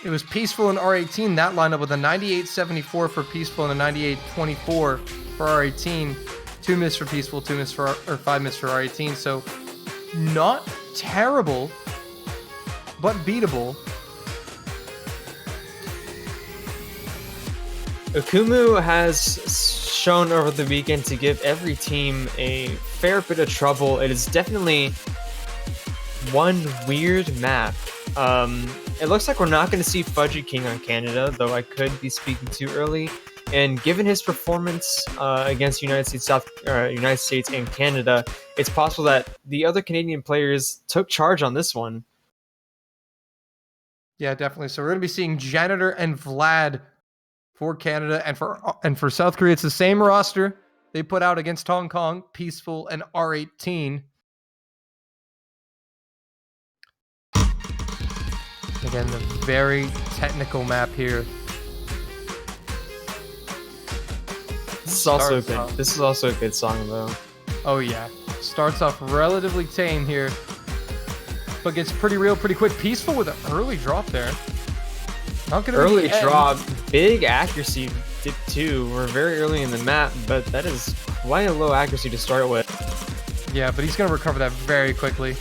Speaker 1: It was Peaceful and R18, that lineup with a 98.74 for Peaceful and a 98.24 for R18. 2 miss for Peaceful, 2 miss for, or 5 miss for R18. So not terrible, but beatable.
Speaker 2: Akumu has shown over the weekend to give every team a fair bit of trouble. It is definitely one weird map. It looks like we're not going to see Fudgy King on Canada, though I could be speaking too early. And given his performance against United States and Canada, it's possible that the other Canadian players took charge on this one.
Speaker 1: Yeah, definitely. So we're going to be seeing Janitor and Vlad for Canada, and for South Korea, it's the same roster they put out against Hong Kong, Peaceful, and R18. Again, the very technical map here.
Speaker 2: This is also good. This is also a good song though.
Speaker 1: Oh yeah, starts off relatively tame here, but gets pretty real pretty quick. Peaceful with an early drop there. Not gonna
Speaker 2: early drop, big accuracy dip too. We're very early in the map, but that is quite a low accuracy to start with.
Speaker 1: Yeah, but he's gonna recover that very quickly.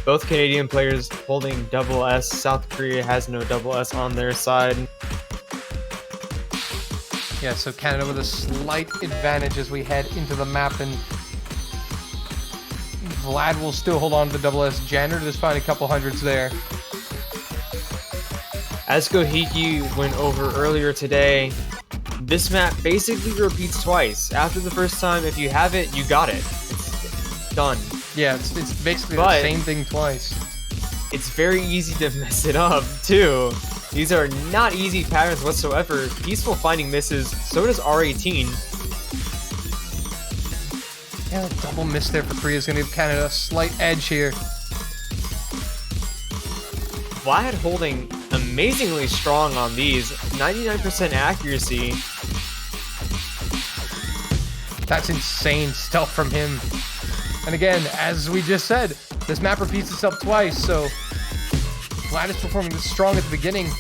Speaker 2: Both Canadian players holding double S. South Korea has no double S on their side.
Speaker 1: Yeah, so Canada with a slight advantage as we head into the map, and Vlad will still hold on to the double S. Janitor just find a couple hundreds there.
Speaker 2: As Gohiki went over earlier today, this map basically repeats twice. After the first time, if you have it, you got it. It's done.
Speaker 1: Yeah, it's basically the same thing twice.
Speaker 2: It's very easy to mess it up, too. These are not easy patterns whatsoever. Peaceful finding misses, so does R18.
Speaker 1: Yeah, double miss there for Korea is going to give Canada a slight edge here.
Speaker 2: Vlad holding amazingly strong on these. 99% accuracy.
Speaker 1: That's insane stuff from him. And again, as we just said, this map repeats itself twice, so Vlad is performing this strong at the beginning.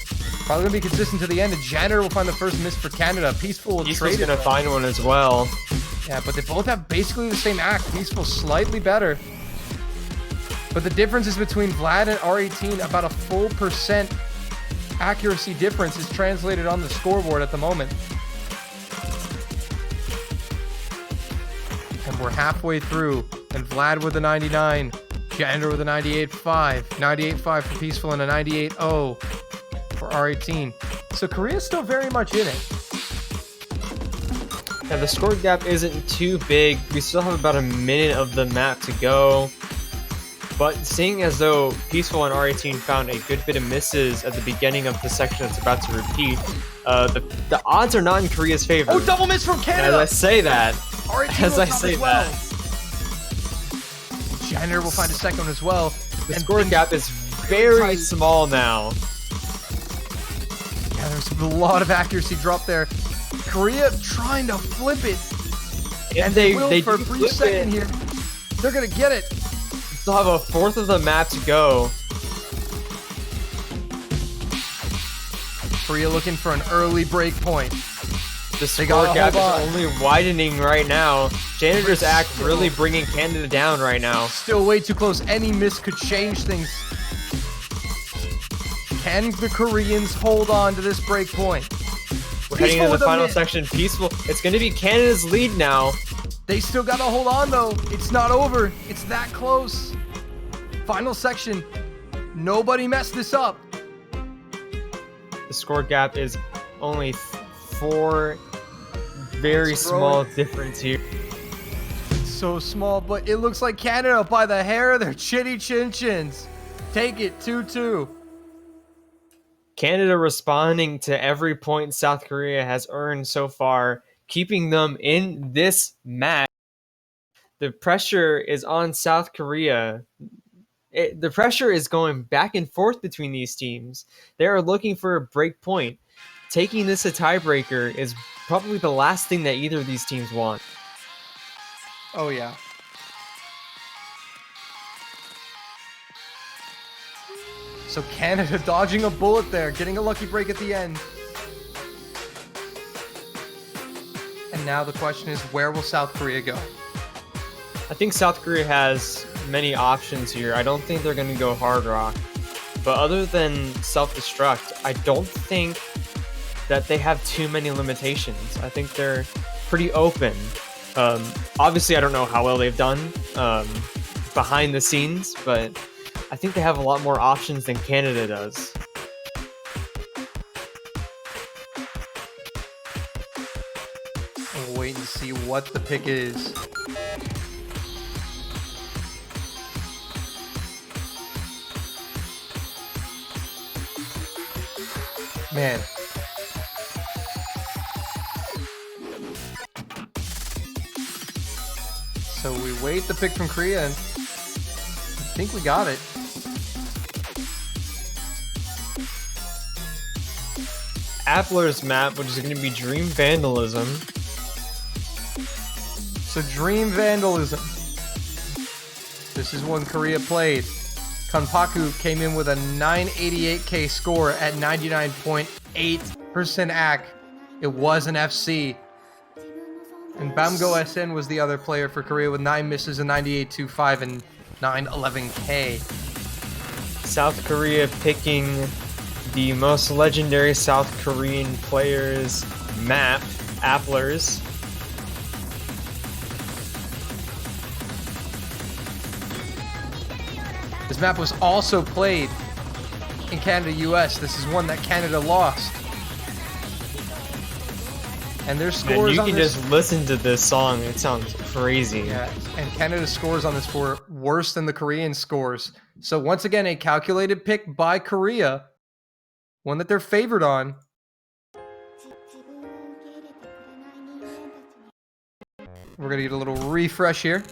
Speaker 1: Probably going to be consistent to the end, and Janitor will find the first miss for Canada. Peaceful will trade it.
Speaker 2: He's going to find one as well.
Speaker 1: Yeah, but they both have basically the same act. Peaceful slightly better. But the difference is between Vlad and R18, about a full % accuracy difference is translated on the scoreboard at the moment. And we're halfway through, and Vlad with a 99, Janitor with a 98.5, 98.5 for Peaceful, and a 98.0 for R18. So Korea's still very much in it.
Speaker 2: Now the score gap isn't too big. We still have about a minute of the map to go. But seeing as though Peaceful and R18 found a good bit of misses at the beginning of the section that's about to repeat, the odds are not in Korea's favor.
Speaker 1: Oh, double miss from Canada!
Speaker 2: As I say that,
Speaker 1: Janitor will find a second one as well.
Speaker 2: The score gap is very small now.
Speaker 1: Yeah, there's a lot of accuracy drop there. Korea trying to flip it. And they will for a brief second here. They're going to get it.
Speaker 2: Still have a fourth of the map to go.
Speaker 1: Korea looking for an early break point.
Speaker 2: The score gap is only widening right now. Janitor's act really bringing Canada down right now.
Speaker 1: Still way too close. Any miss could change things. Can the Koreans hold on to this break point?
Speaker 2: We're heading into the final section. Peaceful. It's going to be Canada's lead now.
Speaker 1: They still got to hold on, though. It's not over. It's that close. Final section. Nobody messed this up.
Speaker 2: The score gap is only 4. Very small difference here.
Speaker 1: So small, but it looks like Canada by the hair of their chitty chin chins. Take it 2-2.
Speaker 2: Canada responding to every point South Korea has earned so far, keeping them in this match. The pressure is on South Korea. The pressure is going back and forth between these teams. They are looking for a break point. Taking this a tiebreaker is probably the last thing that either of these teams want.
Speaker 1: Oh, yeah. So Canada dodging a bullet there, getting a lucky break at the end. And now the question is, where will South Korea go?
Speaker 2: I think South Korea has many options here. I don't think they're going to go hard rock. But other than self-destruct, I don't think that they have too many limitations. I think they're pretty open. Obviously, I don't know how well they've done behind the scenes, but I think they have a lot more options than Canada does.
Speaker 1: We'll wait and see what the pick is. Man. So we wait the pick from Korea, and I think we got it.
Speaker 2: Appler's map, which is going to be Dream Vandalism.
Speaker 1: So Dream Vandalism. This is one Korea played. Kanpaku came in with a 988k score at 99.8% AC. It was an FC. And Bamgo SN was the other player for Korea with 9 misses, a 98.25 and 911k.
Speaker 2: South Korea picking the most legendary South Korean players map, Applers.
Speaker 1: This map was also played in Canada-US. This is one that Canada lost. And their scores
Speaker 2: Man, you
Speaker 1: on
Speaker 2: can
Speaker 1: this...
Speaker 2: just listen to this song. It sounds crazy.
Speaker 1: Yeah, and Canada's scores on this were worse than the Korean scores. So once again, a calculated pick by Korea. One that they're favored on. We're going to get a little refresh here.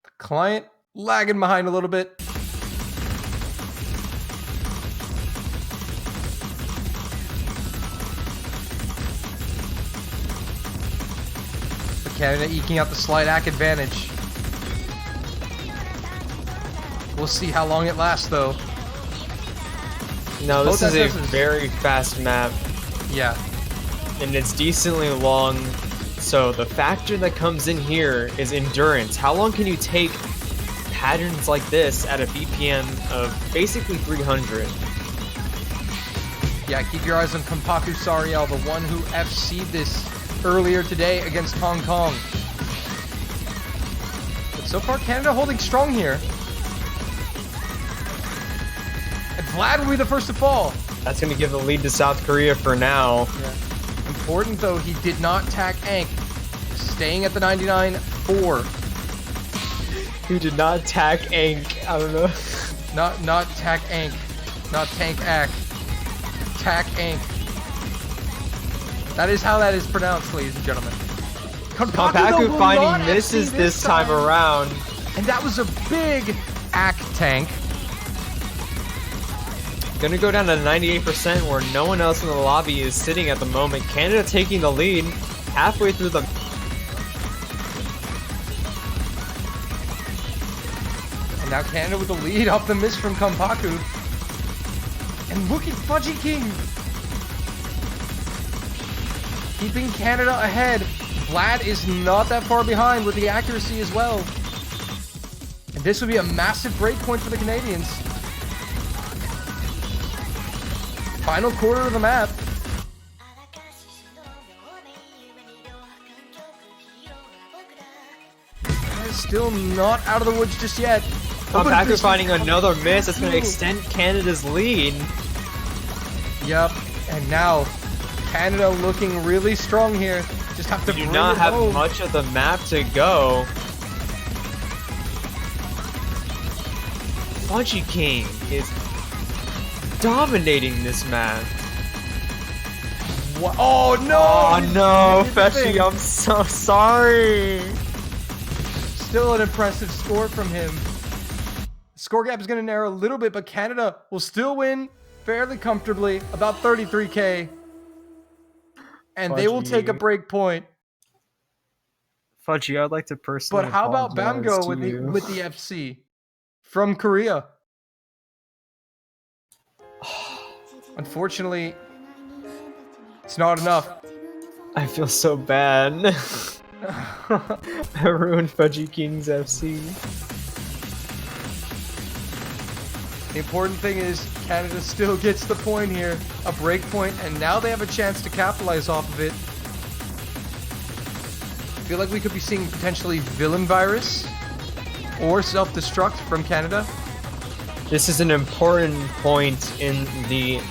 Speaker 1: The client lagging behind a little bit. Canada eking out the slight AC advantage. We'll see how long it lasts, though.
Speaker 2: No, this
Speaker 1: Both
Speaker 2: is a
Speaker 1: SSs.
Speaker 2: very fast map,
Speaker 1: Yeah.
Speaker 2: and it's decently long. So the factor that comes in here is endurance. How long can you take patterns like this at a BPM of basically 300?
Speaker 1: Yeah, keep your eyes on Kampaku Sariel, the one who FC'd this earlier today against Hong Kong. But so far, Canada holding strong here. And Vlad will be the first to fall.
Speaker 2: That's going to give the lead to South Korea for now.
Speaker 1: Yeah. Important, though, he did not tack Ank, staying at the 99.4.
Speaker 2: Who did not tack Ank? I don't know.
Speaker 1: Not tack Ank. Not tank Ack. Tack Ank. That is how that is pronounced, ladies and gentlemen.
Speaker 2: Kampaku
Speaker 1: will
Speaker 2: finding
Speaker 1: not
Speaker 2: misses
Speaker 1: FC
Speaker 2: this time around.
Speaker 1: And that was a big Ack tank.
Speaker 2: Gonna go down to 98% where no one else in the lobby is sitting at the moment. Canada taking the lead halfway through the...
Speaker 1: And now Canada with the lead off the miss from Kampaku. And look at Fudgy King. Keeping Canada ahead. Vlad is not that far behind with the accuracy as well. And this would be a massive break point for the Canadians. Final quarter of the map. Still not out of the woods just yet.
Speaker 2: Kampaku finding another miss. That's going to extend Canada's lead.
Speaker 1: Yep. And now Canada looking really strong here. Just have to
Speaker 2: Do
Speaker 1: bring
Speaker 2: not
Speaker 1: it
Speaker 2: have
Speaker 1: home.
Speaker 2: much of the map to go. Fudgy King is dominating this map.
Speaker 1: What? Oh no!
Speaker 2: Oh no,
Speaker 1: He did the thing.
Speaker 2: Feshy, I'm so sorry.
Speaker 1: Still an impressive score from him. Score gap is going to narrow a little bit, but Canada will still win fairly comfortably, about 33k. And they will take a break point.
Speaker 2: Fudgy, I'd like to personally
Speaker 1: But how about
Speaker 2: apologize
Speaker 1: Bamgo
Speaker 2: to
Speaker 1: with the,
Speaker 2: you.
Speaker 1: with the FC from Korea? Unfortunately, it's not enough.
Speaker 2: I feel so bad. I ruined Fudgy King's FC.
Speaker 1: The important thing is Canada still gets the point here, a break point, and now they have a chance to capitalize off of it. I feel like we could be seeing potentially villain virus or self-destruct from Canada.
Speaker 2: This is an important point in the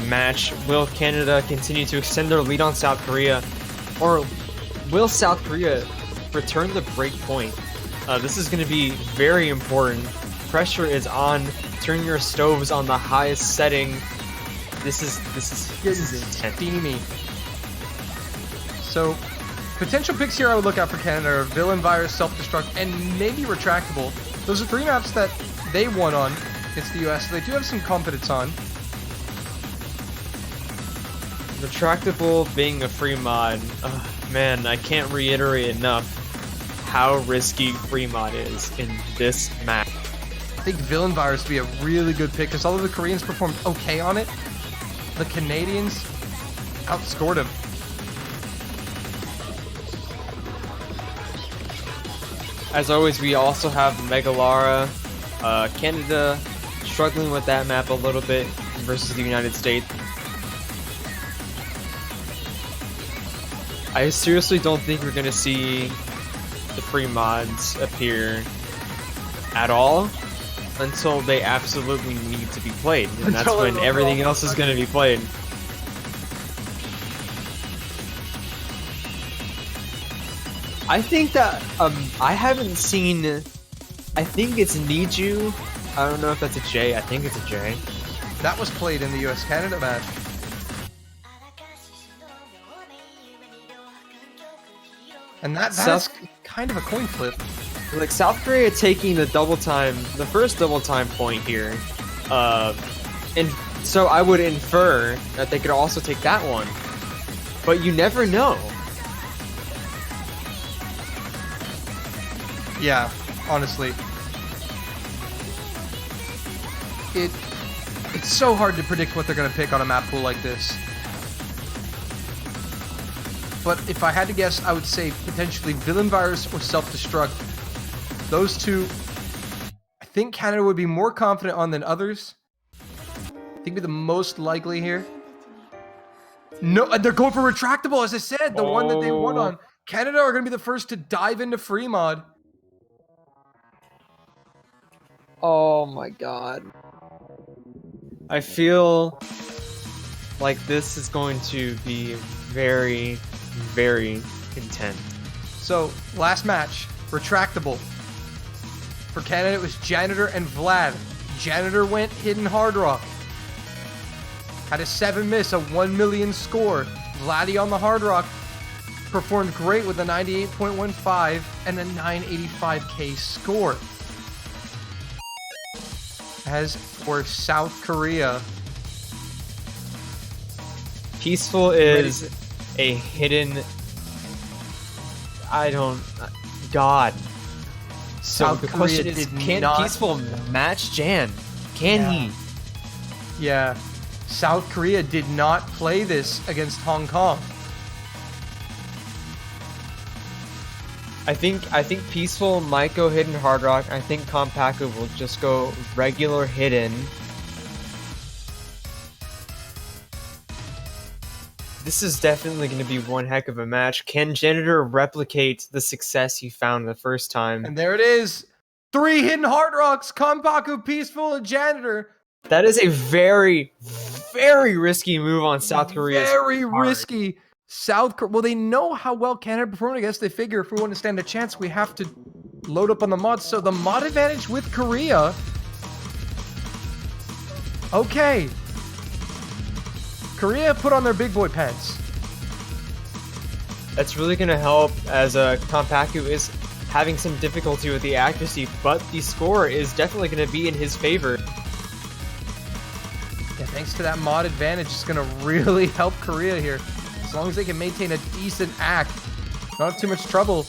Speaker 2: match. Will Canada continue to extend their lead on South Korea, or will South Korea return the break point? This is going to be very important. Pressure is on. Turn your stoves on the highest setting. This is intense.
Speaker 1: Steamy. So, potential picks here I would look out for Canada are Villain Virus, Self-Destruct, and maybe Retractable. Those are 3 maps that they won on against the US, so they do have some confidence on.
Speaker 2: Retractable being a free mod, man, I can't reiterate enough how risky free mod is in this map.
Speaker 1: I think Villain Virus would be a really good pick because although the Koreans performed okay on it, the Canadians outscored them.
Speaker 2: As always, we also have Megalara. Canada struggling with that map a little bit versus the United States. I seriously don't think we're going to see the free mods appear at all until they absolutely need to be played. And that's when everything else is going to be played. I think that, I haven't seen, I think it's Niju. I don't know if that's a J. I think it's a J.
Speaker 1: That was played in the US-Canada match. And that's kind of a coin flip.
Speaker 2: Like South Korea taking the double time, the first double time point here, and so I would infer that they could also take that one, but you never know.
Speaker 1: Yeah, honestly, it's so hard to predict what they're gonna pick on a map pool like this. But if I had to guess, I would say potentially Villain Virus or Self-Destruct. Those two, I think Canada would be more confident on than others. I think be the most likely here. No, they're going for Retractable, as I said, the one that they won on. Canada are going to be the first to dive into free mod.
Speaker 2: Oh my god. I feel like this is going to be very, very intense.
Speaker 1: So, last match, Retractable. For Canada, it was Janitor and Vlad. Janitor went Hidden Hard Rock. Had a 7 miss, a 1 million score. Vladdy on the Hard Rock performed great with a 98.15 and a 985k score. As for South Korea,
Speaker 2: Peaceful is a hidden... God. So
Speaker 1: South
Speaker 2: the question
Speaker 1: Korea
Speaker 2: is,
Speaker 1: did
Speaker 2: can
Speaker 1: not-
Speaker 2: Peaceful match Jan? Can he?
Speaker 1: yeah, South Korea did not play this against Hong Kong.
Speaker 2: I think Peaceful might go Hidden Hard Rock. I think Kompaku will just go regular Hidden. This is definitely going to be one heck of a match. Can Janitor replicate the success he found the first time?
Speaker 1: And there it is. 3 Hidden Hard Rocks, Kompaku, Peaceful, and Janitor.
Speaker 2: That is a very, very risky move on South Korea's
Speaker 1: Very
Speaker 2: part.
Speaker 1: risky. South Korea. Well, they know how well Canada performed. I guess they figure if we want to stand a chance, we have to load up on the mods. So the mod advantage with Korea. Okay. Korea put on their big boy pants.
Speaker 2: That's really going to help as Kompaku is having some difficulty with the accuracy, but the score is definitely going to be in his favor.
Speaker 1: Yeah, thanks to that mod advantage, it's going to really help Korea here. As long as they can maintain a decent act, not have too much trouble,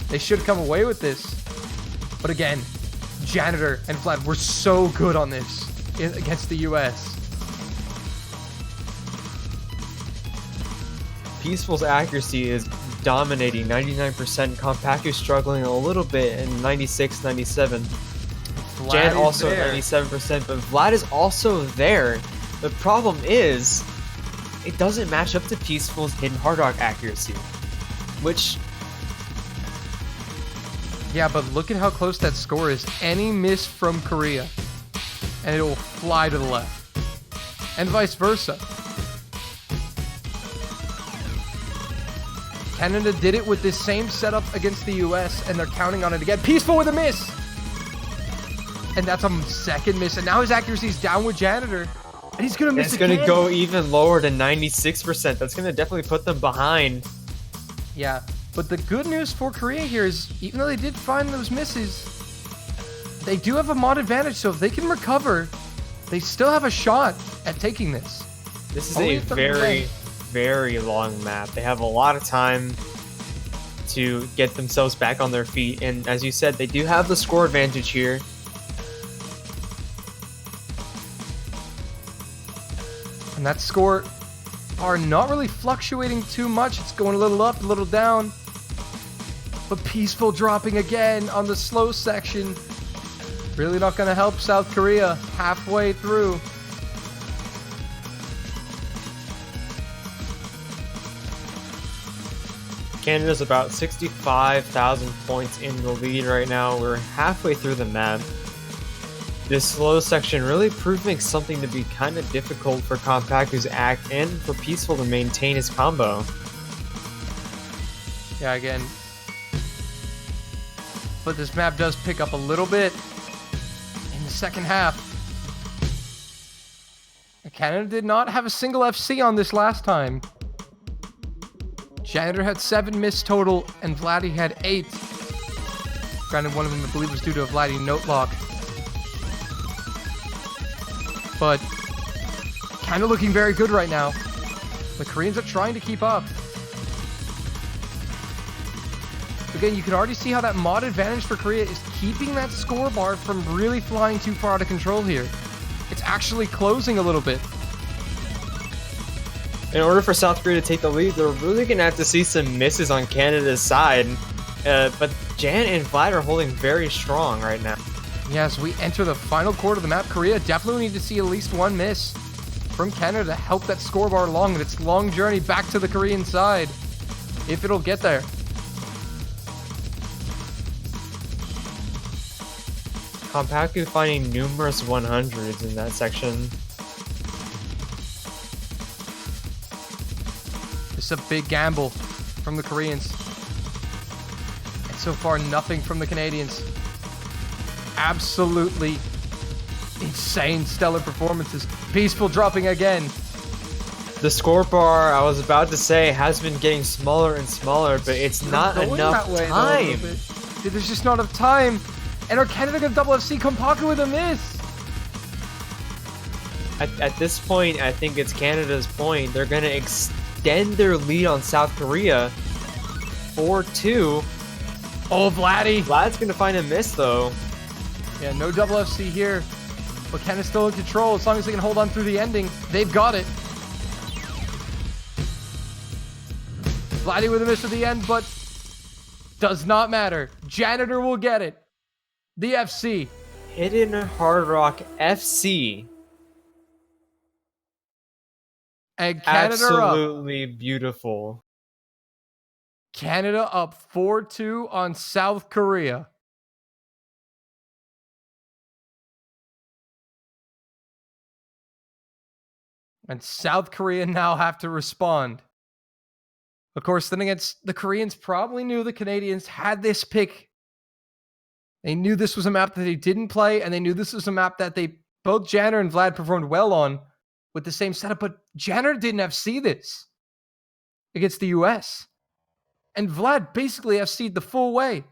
Speaker 1: they should come away with this. But again, Janitor and Vlad were so good on this against the US.
Speaker 2: Peaceful's accuracy is dominating, 99%. Kompaku struggling a little bit in 96, 97.
Speaker 1: Vlad
Speaker 2: Jan
Speaker 1: is
Speaker 2: also
Speaker 1: there.
Speaker 2: 97%, but Vlad is also there. The problem is, it doesn't match up to Peaceful's Hidden Hard Rock accuracy, which...
Speaker 1: Yeah, but look at how close that score is. Any miss from Korea, and it will fly to the left. And vice versa. Canada did it with this same setup against the US, and they're counting on it again. Peaceful with a miss! And that's a second miss, and now his accuracy is down with Janitor. And he's gonna miss again.
Speaker 2: It's gonna go even lower to 96%. That's gonna definitely put them behind.
Speaker 1: Yeah, but the good news for Korea here is, even though they did find those misses, they do have a mod advantage, so if they can recover, they still have a shot at taking this.
Speaker 2: This is a very, very long map. They have a lot of time to get themselves back on their feet, and as you said, they do have the score advantage here.
Speaker 1: And that score are not really fluctuating too much. It's going a little up, a little down. But Peaceful dropping again on the slow section. Really not going to help South Korea halfway through.
Speaker 2: Canada's about 65,000 points in the lead right now. We're halfway through the map. This slow section really proving something to be kind of difficult for Kompaku's act and for Peaceful to maintain his combo.
Speaker 1: Yeah, again. But this map does pick up a little bit in the second half. Canada did not have a single FC on this last time. Janitor had 7 missed total, and Vladdy had 8. Granted, one of them, I believe, was due to a Vladdy note lock. But kind of looking very good right now. The Koreans are trying to keep up. Again, you can already see how that mod advantage for Korea is keeping that score bar from really flying too far out of control here. It's actually closing a little bit.
Speaker 2: In order for South Korea to take the lead, they're really going to have to see some misses on Canada's side. But Jan and Vlad are holding very strong right now.
Speaker 1: Yeah, as we enter the final quarter of the map, Korea definitely need to see at least one miss from Canada to help that score bar along in its long journey back to the Korean side, if it'll get there.
Speaker 2: Kompaku finding numerous 100s in that section.
Speaker 1: This is a big gamble from the Koreans. And so far, nothing from the Canadians. Absolutely insane, stellar performances. Peaceful dropping again.
Speaker 2: The score bar, I was about to say, has been getting smaller and smaller, but it's not enough time.
Speaker 1: Dude, there's just not enough time. And are Canada going to double FC Kompaku with a miss?
Speaker 2: At this point, I think it's Canada's point. They're going to extend their lead on South Korea 4-2.
Speaker 1: Oh, Vladdy.
Speaker 2: Vlad's going to find a miss, though.
Speaker 1: Yeah, no double FC here. But Canada's still in control. As long as they can hold on through the ending, they've got it. Vladdy with a miss at the end, but does not matter. Janitor will get it. The FC.
Speaker 2: Hidden Hard Rock FC.
Speaker 1: And Canada
Speaker 2: absolutely up. Beautiful.
Speaker 1: Canada up 4-2 on South Korea. And South Korea now have to respond. Of course, then against the Koreans probably knew the Canadians had this pick. They knew this was a map that they didn't play, and they knew this was a map that they both Janner and Vlad performed well on with the same setup, but Janner didn't FC this against the US. And Vlad basically FC'd the full way.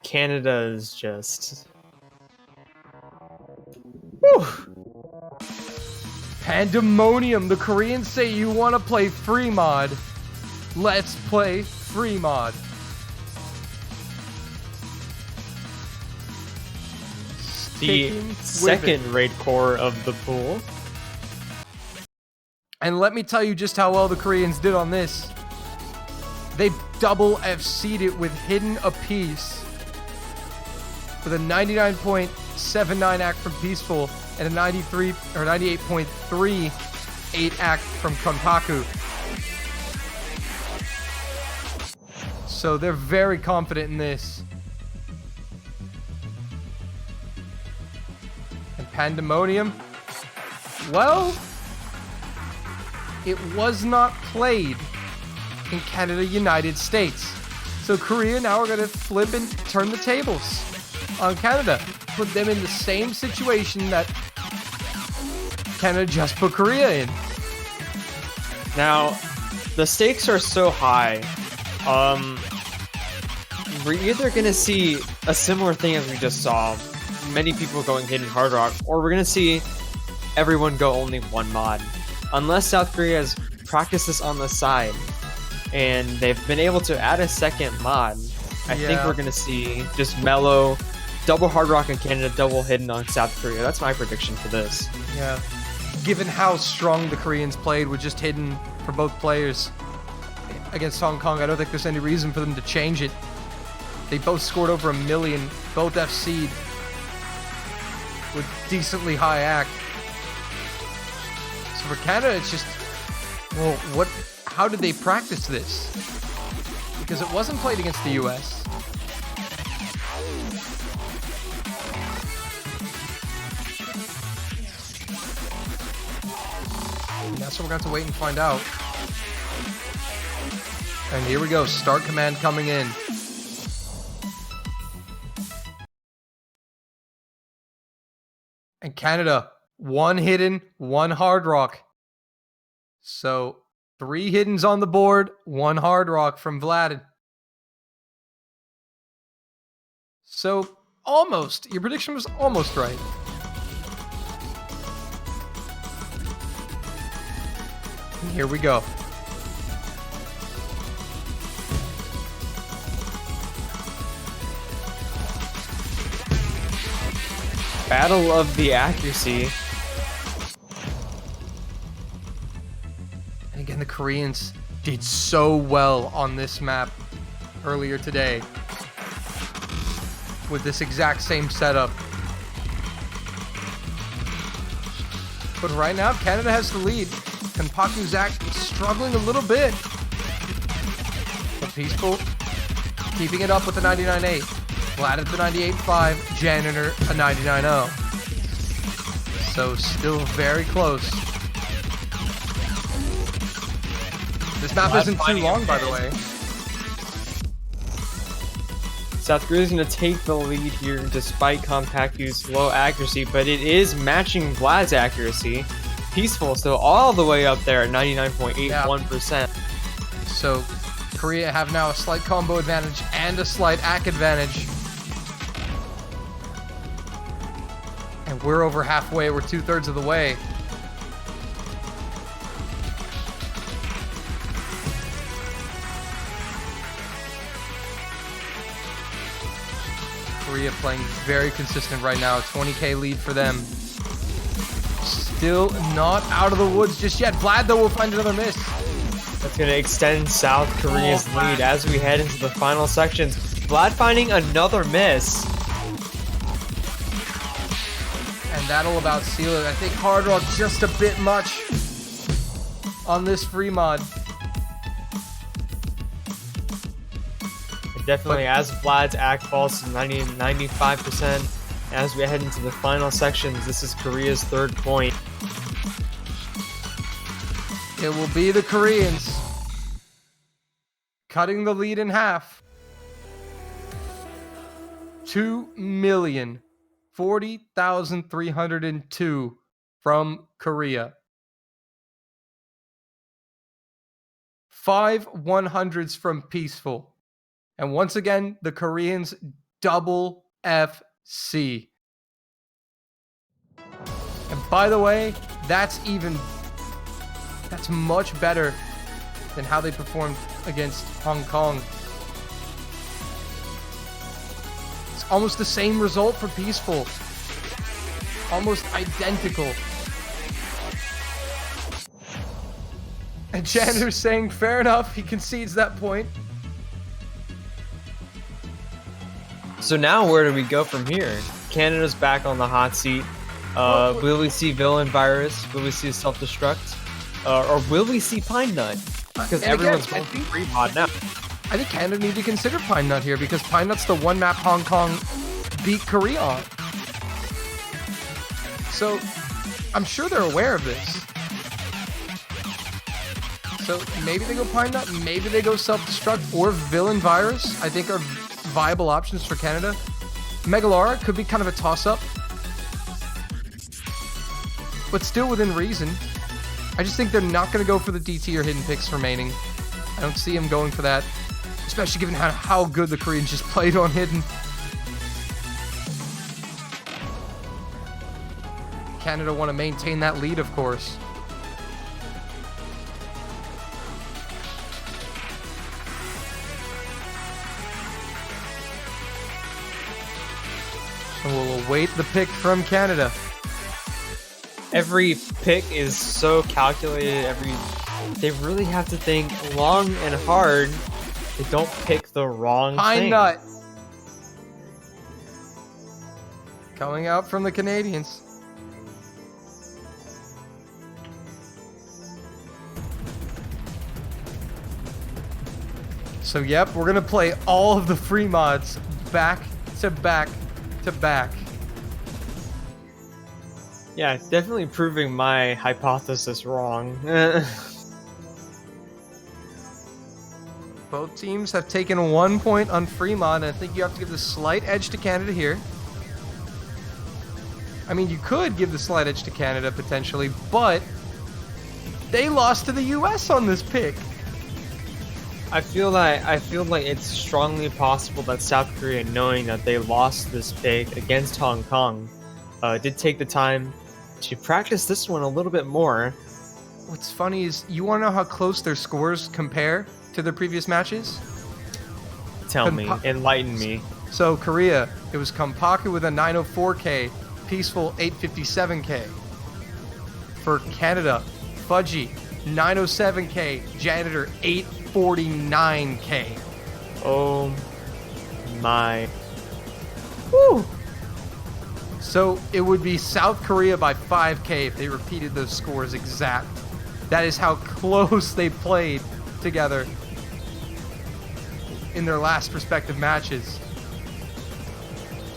Speaker 2: Canada is just... Whew.
Speaker 1: Pandemonium. The Koreans say, you want to play free mod. Let's play free mod.
Speaker 2: The second raid core of the pool.
Speaker 1: And let me tell you just how well the Koreans did on this. They double FC'd it with Hidden Apiece. With a 99.79 act from Peaceful and a 93 or 98.38 act from Kompaku. So they're very confident in this. And Pandemonium, well, it was not played in Canada, United States. So Korea now are going to flip and turn the tables on Canada. Put them in the same situation that Canada just put Korea in.
Speaker 2: Now, the stakes are so high. We're either going to see a similar thing as we just saw, many people going hidden hard rock, or we're going to see everyone go only one mod. Unless South Korea has practiced this on the side, and they've been able to add a second mod, I think we're going to see just mellow, double hard rock in Canada, double hidden on South Korea. That's my prediction for this.
Speaker 1: Yeah. Given how strong the Koreans played with just hidden for both players against Hong Kong, I don't think there's any reason for them to change it. They both scored over 1 million, both FC'd with decently high AC. So for Canada, it's just, well, how did they practice this? Because it wasn't played against the US. And that's what we're going to have to wait and find out. And here we go, start command coming in. And Canada, 1 hidden, 1 hard rock. So 3 hiddens on the board, 1 hard rock from Vlad. So almost, your prediction was almost right. And here we go.
Speaker 2: Battle of the accuracy.
Speaker 1: And again, the Koreans did so well on this map earlier today with this exact same setup. But right now, Canada has the lead. Kanpaku Zach struggling a little bit. But Peaceful keeping it up with the 99.8. Vlad at the 98.5, Janitor a 99.0. So still very close. This map isn't too long, by the way.
Speaker 2: South Korea's going to take the lead here despite Kanpaku's low accuracy, but it is matching Vlad's accuracy. Peaceful still all the way up there at 99.81%.
Speaker 1: So Korea have now a slight combo advantage and a slight AC advantage. And we're over halfway, we're 2/3 of the way. Korea playing very consistent right now, 20k lead for them. Still not out of the woods just yet. Vlad though will find another miss.
Speaker 2: That's going to extend South Korea's lead as we head into the final sections. Vlad finding another miss.
Speaker 1: And that'll about seal it. I think hard rock just a bit much on this free mod.
Speaker 2: Definitely, as Vlad's act falls to 95%, as we head into the final sections, this is Korea's 3rd point.
Speaker 1: It will be the Koreans cutting the lead in half. 2,040,302 from Korea. 5 100s from Peaceful. And once again, the Koreans double FC. And by the way, that's much better than how they performed against Hong Kong. It's almost the same result for Peaceful. Almost identical. And Janitor's saying, fair enough, he concedes that point.
Speaker 2: So now where do we go from here? Canada's back on the hot seat. Will we see Villain Virus? Will we see Self-Destruct? Or will we see Pine Nut? Because everyone's going to free mod now.
Speaker 1: I think Canada need to consider Pine Nut here because Pine Nut's the one map Hong Kong beat Korea on. So I'm sure they're aware of this. So maybe they go Pine Nut, maybe they go Self-Destruct or Villain Virus, I think are viable options for Canada. Megalara could be kind of a toss-up, but still within reason. I just think they're not going to go for the DT or hidden picks remaining. I don't see them going for that, especially given how good the Koreans just played on hidden. Canada want to maintain that lead, of course. So we'll await the pick from Canada.
Speaker 2: Every pick is so calculated. They really have to think long and hard. They don't pick the wrong
Speaker 1: Pine
Speaker 2: thing.
Speaker 1: Nut. Coming out from the Canadians. So yep, we're gonna play all of the free mods back to back to back.
Speaker 2: Yeah, definitely proving my hypothesis wrong.
Speaker 1: Both teams have taken 1 point on free mod, and I think you have to give the slight edge to Canada here. I mean, you could give the slight edge to Canada potentially, but they lost to the US on this pick.
Speaker 2: I feel like it's strongly possible that South Korea, knowing that they lost this pick against Hong Kong, did take the time to practice this one a little bit more.
Speaker 1: What's funny is, you want to know how close their scores compare to their previous matches?
Speaker 2: Tell me, enlighten me.
Speaker 1: So Korea, it was Kompaku with a 904k, Peaceful 857k. For Canada, Fudgy 907k, Janitor 849k.
Speaker 2: Oh my.
Speaker 1: Woo! So it would be South Korea by 5k if they repeated those scores exact. That is how close they played together in their last respective matches.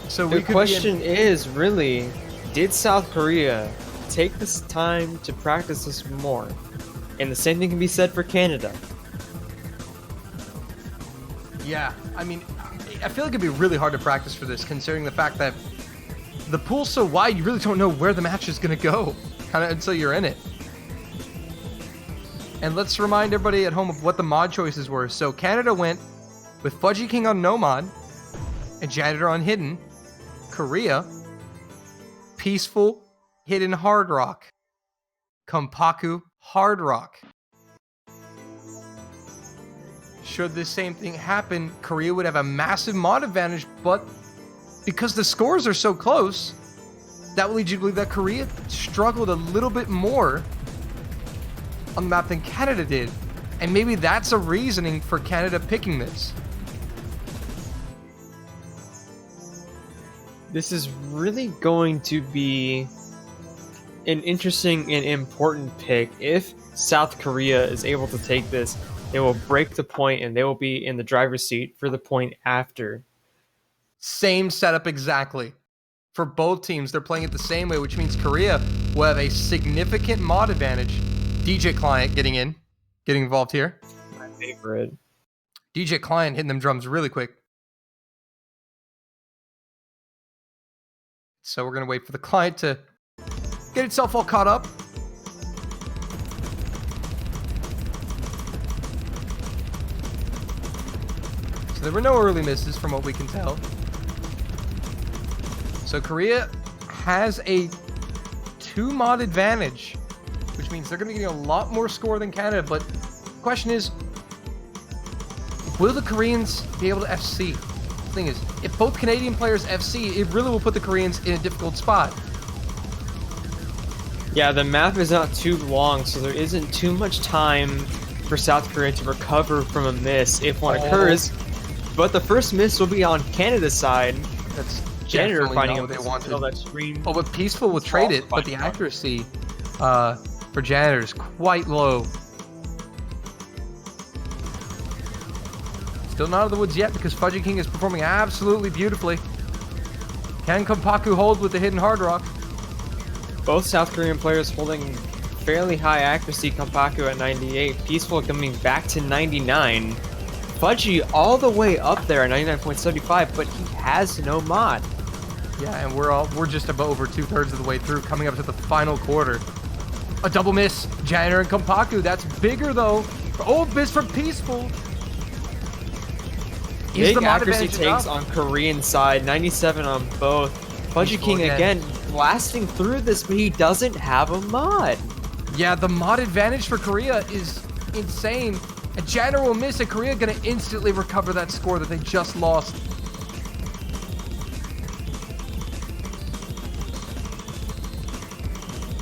Speaker 1: So
Speaker 2: The question is really, did South Korea take this time to practice this more? And the same thing can be said for Canada.
Speaker 1: Yeah, I mean, I feel like it'd be really hard to practice for this, considering the fact that the pool's so wide, you really don't know where the match is going to go, kind of until you're in it. And let's remind everybody at home of what the mod choices were. So Canada went with Fudgy King on no mod, and Janitor on hidden. Korea, Peaceful, hidden hard rock. Kompaku, hard rock. Should this same thing happen, Korea would have a massive mod advantage, but because the scores are so close, that would lead you to believe that Korea struggled a little bit more on the map than Canada did. And maybe that's a reasoning for Canada picking this.
Speaker 2: This is really going to be an interesting and important pick. If South Korea is able to take this, they will break the point and they will be in the driver's seat for the point after.
Speaker 1: Same setup exactly. For both teams, they're playing it the same way, which means Korea will have a significant mod advantage. DJ Client getting involved here.
Speaker 2: My favorite.
Speaker 1: DJ Client hitting them drums really quick. So we're going to wait for the client to get itself all caught up. So there were no early misses from what we can tell. So Korea has a 2 mod advantage, which means they're going to be getting a lot more score than Canada. But the question is, will the Koreans be able to FC? The thing is, if both Canadian players FC, it really will put the Koreans in a difficult spot.
Speaker 2: Yeah, the map is not too long, so there isn't too much time for South Korea to recover from a miss if one occurs. But the first miss will be on Canada's side.
Speaker 1: That's
Speaker 2: Janitor
Speaker 1: definitely
Speaker 2: finding
Speaker 1: not
Speaker 2: a
Speaker 1: what they
Speaker 2: miss
Speaker 1: wanted.
Speaker 2: until that screen.
Speaker 1: Oh, but Peaceful will trade it, but the accuracy for Janitor is quite low. Still not out of the woods yet because Fudgy King is performing absolutely beautifully. Can Kompaku hold with the hidden hard rock?
Speaker 2: Both South Korean players holding fairly high accuracy, Kompaku at 98, Peaceful coming back to 99, Fudgy all the way up there at 99.75, but he has no mod.
Speaker 1: Yeah, and we're just about over 2/3 of the way through, coming up to the final quarter. A double miss, Janitor and Kompaku. That's bigger though. Oh, miss from Peaceful.
Speaker 2: Big accuracy takes on Korean side, 97 on both. Fudgy King again blasting through this, but he doesn't have a mod.
Speaker 1: Yeah, the mod advantage for Korea is insane. A Janitor will miss, and Korea gonna instantly recover that score that they just lost.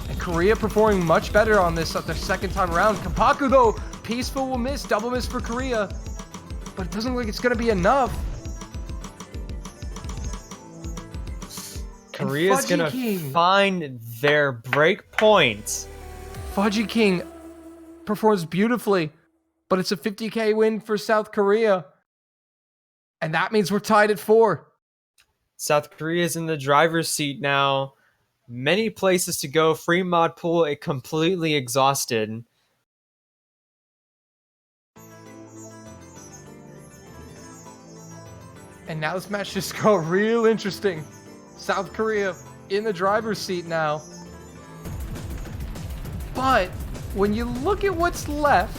Speaker 1: And Korea performing much better on this at their second time around. Kompaku though, Peaceful will miss, double miss for Korea. But it doesn't look like it's gonna be enough.
Speaker 2: Korea's gonna find their break point.
Speaker 1: Fudgy King performs beautifully, but it's a 50K win for South Korea. And that means we're tied at 4.
Speaker 2: South Korea's in the driver's seat now. Many places to go. Free mod pool, it completely exhausted.
Speaker 1: And now this match just got real interesting. South Korea in the driver's seat now. But when you look at what's left,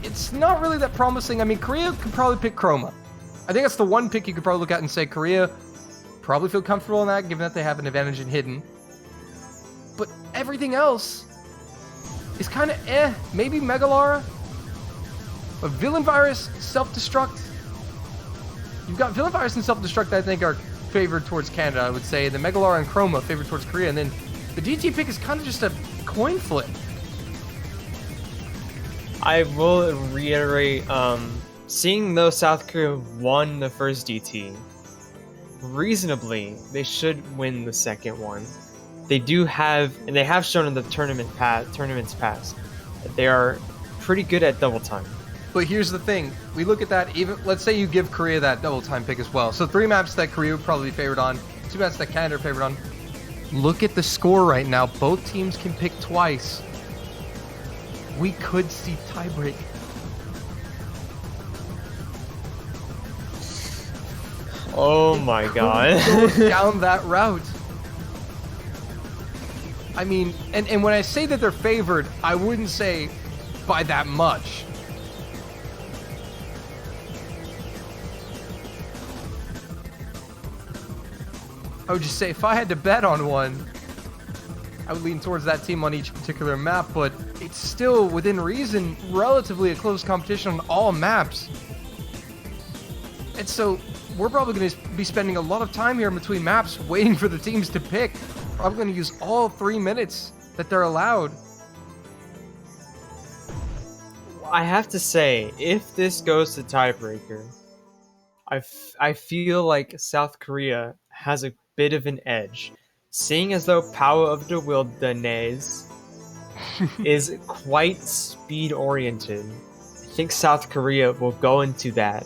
Speaker 1: it's not really that promising. I mean, Korea could probably pick Chroma. I think that's the one pick you could probably look at and say Korea probably feel comfortable in that, given that they have an advantage in hidden. But everything else is kind of eh. Maybe Megalara. But Villain Virus, Self-Destruct. You've got Villain Virus and Self-Destruct that I think are favored towards Canada, I would say. The Megalara and Chroma favored towards Korea. And then the DT pick is kind of just a coin flip.
Speaker 2: I will reiterate, seeing though South Korea won the first DT, reasonably, they should win the second one. They do have, and they have shown in the tournaments past, that they are pretty good at double time.
Speaker 1: But here's the thing. We look at that, even let's say you give Korea that double time pick as well. So 3 maps that Korea would probably be favored on, 2 maps that Canada are favored on. Look at the score right now. Both teams can pick twice. We could see tiebreak.
Speaker 2: Oh my god.
Speaker 1: Go down that route. I mean, and when I say that they're favored, I wouldn't say by that much. I would just say if I had to bet on one, I would lean towards that team on each particular map, but it's still within reason relatively a close competition on all maps. And so we're probably going to be spending a lot of time here in between maps waiting for the teams to pick. Probably going to use all 3 minutes that they're allowed.
Speaker 2: I have to say, if this goes to tiebreaker, I feel like South Korea has a bit of an edge, seeing as though Power of the Wilderness is quite speed oriented. I think South Korea will go into that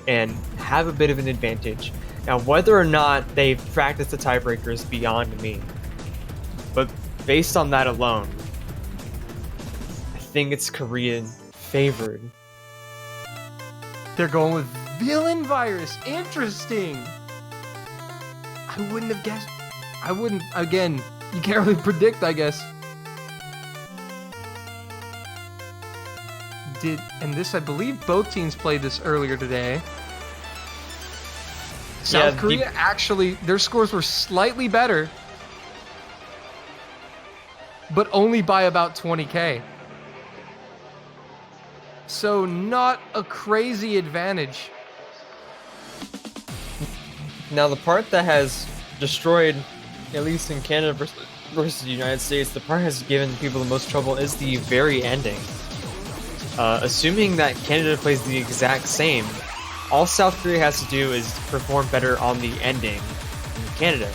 Speaker 2: and have a bit of an advantage. Now, whether or not they've practiced the tiebreaker is beyond me, but based on that alone, I think it's Korean favored.
Speaker 1: They're going with Villain Virus. Interesting. I wouldn't have guessed. I wouldn't. Again, you can't really predict, I guess. And this, I believe both teams played this earlier today. South Korea actually, their scores were slightly better, but only by about 20K. So not a crazy advantage.
Speaker 2: Now, the part that has destroyed, at least in Canada versus the United States, the part has given people the most trouble is the very ending. Assuming that Canada plays the exact same, all South Korea has to do is perform better on the ending in Canada.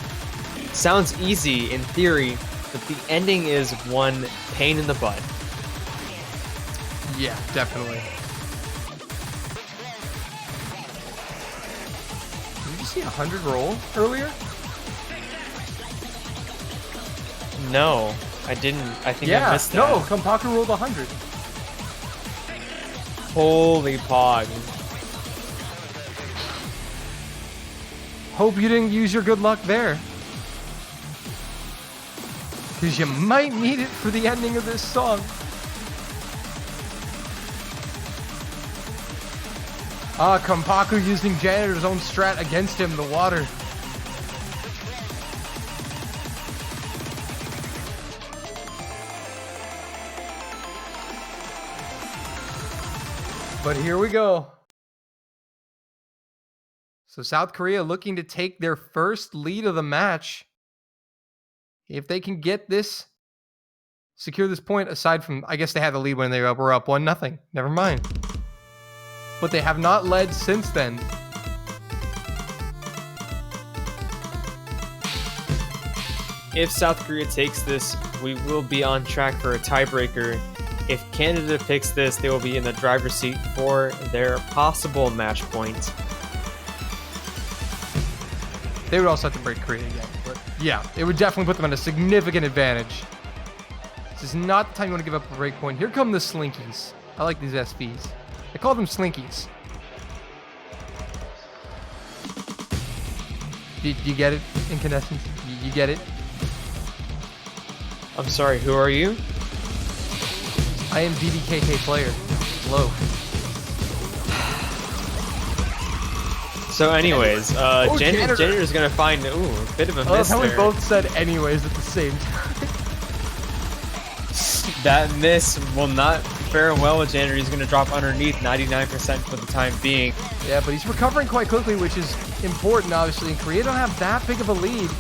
Speaker 2: Sounds easy in theory, but the ending is one pain in the butt.
Speaker 1: Yeah, definitely. Did you see 100 roll earlier?
Speaker 2: No, I didn't. I think I
Speaker 1: Yeah,
Speaker 2: missed that.
Speaker 1: no, Kompaku rolled 100.
Speaker 2: Holy pog.
Speaker 1: Hope you didn't use your good luck there. Because you might need it for the ending of this song. Kompaku using Janitor's own strat against him, the water. But here we go. So South Korea looking to take their first lead of the match. If they can get this, secure this point, aside from, I guess they had the lead when they were up 1-0. Never mind. But they have not led since then.
Speaker 2: If South Korea takes this, we will be on track for a tiebreaker. If Canada picks this, they will be in the driver's seat for their possible match point.
Speaker 1: They would also have to break Korea again. But yeah, it would definitely put them at a significant advantage. This is not the time you want to give up a break point. Here come the Slinkies. I like these SVs. I call them Slinkies. Do you get it, Incandescence? You get it?
Speaker 2: I'm sorry, who are you?
Speaker 1: I am VDKK player. Hello.
Speaker 2: So anyways,
Speaker 1: Janitor.
Speaker 2: Janitor's gonna find, a bit of a
Speaker 1: I love
Speaker 2: miss
Speaker 1: how we
Speaker 2: there.
Speaker 1: both said anyways at the same time.
Speaker 2: That miss will not fare well with Janitor. He's gonna drop underneath 99% for the time being.
Speaker 1: Yeah, but he's recovering quite quickly, which is important, obviously. And Korea don't have that big of a lead.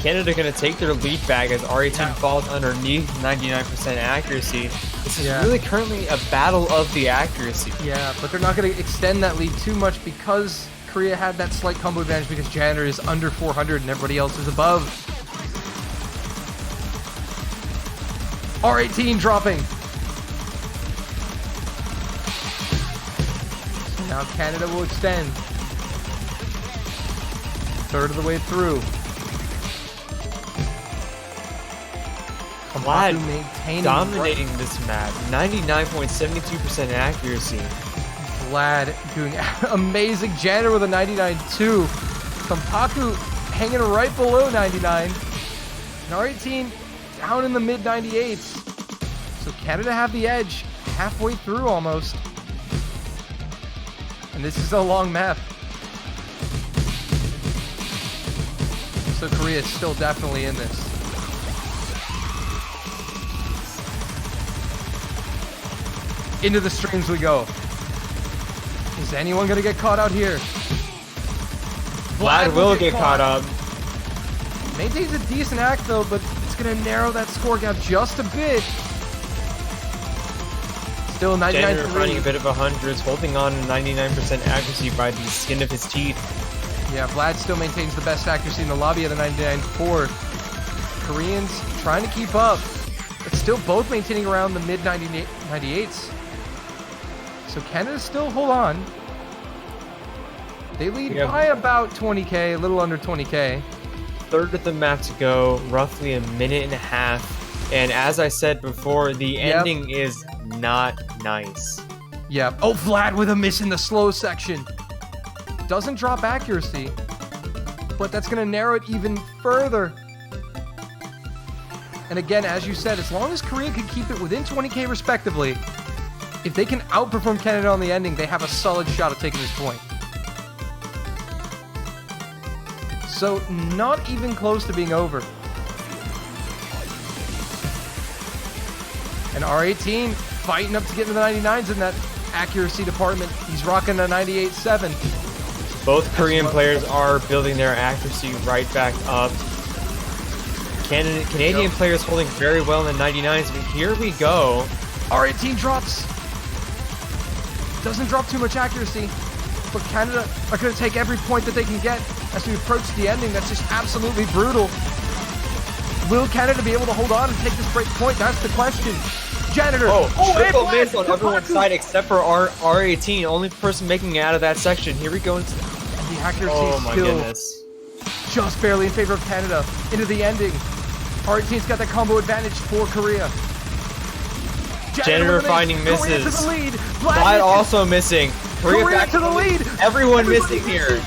Speaker 2: Canada gonna take their lead back as RA10 falls underneath 99% accuracy. This is really currently a battle of the accuracy.
Speaker 1: Yeah, but they're not going to extend that lead too much because Korea had that slight combo advantage because Janitor is under 400 and everybody else is above. R18 dropping. So now Canada will extend. Third of the way through.
Speaker 2: Vlad
Speaker 1: maintaining
Speaker 2: dominating this map. 99.72% accuracy.
Speaker 1: Vlad doing amazing. Janitor with a 99.2. Kompaku hanging right below 99. And R18 down in the mid 98s. So Canada have the edge halfway through almost. And this is a long map. So Korea is still definitely in this. Into the streams we go. Is anyone gonna get caught out here?
Speaker 2: Vlad will get caught up.
Speaker 1: Maintains a decent act though, but it's gonna narrow that score gap just a bit. Still 99.
Speaker 2: Janitor running a bit of a hundreds, holding on to 99% accuracy by the skin of his teeth.
Speaker 1: Yeah, Vlad still maintains the best accuracy in the lobby at a 99.4. Koreans trying to keep up, but still both maintaining around the mid 98s. So Canada still hold on. They lead by about 20k, a little under 20k.
Speaker 2: Third of the map to go, roughly a minute and a half. And as I said before, the ending is not nice.
Speaker 1: Yeah. Oh, Vlad with a miss in the slow section. Doesn't drop accuracy, but that's going to narrow it even further. And again, as you said, as long as Korea can keep it within 20k respectively, if they can outperform Canada on the ending, they have a solid shot at taking this point. So, not even close to being over. And R18 fighting up to get into the 99s in that accuracy department. He's rocking a 98.7.
Speaker 2: Both Korean players are building their accuracy right back up. Canadian players holding very well in the 99s, but here we go.
Speaker 1: R18 drops. Doesn't drop too much accuracy, but Canada are going to take every point that they can get as we approach the ending. That's just absolutely brutal. Will Canada be able to hold on and take this break point? That's the question. Janitor.
Speaker 2: Triple miss on everyone's side except for R18. Only person making it out of that section. Here we go.
Speaker 1: The accuracy
Speaker 2: oh my
Speaker 1: still
Speaker 2: goodness.
Speaker 1: just barely in favor of Canada into the ending. Argentina's got that combo advantage for Korea.
Speaker 2: Janitor finding misses.
Speaker 1: Korea to the lead.
Speaker 2: Vlad also missing.
Speaker 1: Korea
Speaker 2: back
Speaker 1: to the lead.
Speaker 2: Everyone missing here.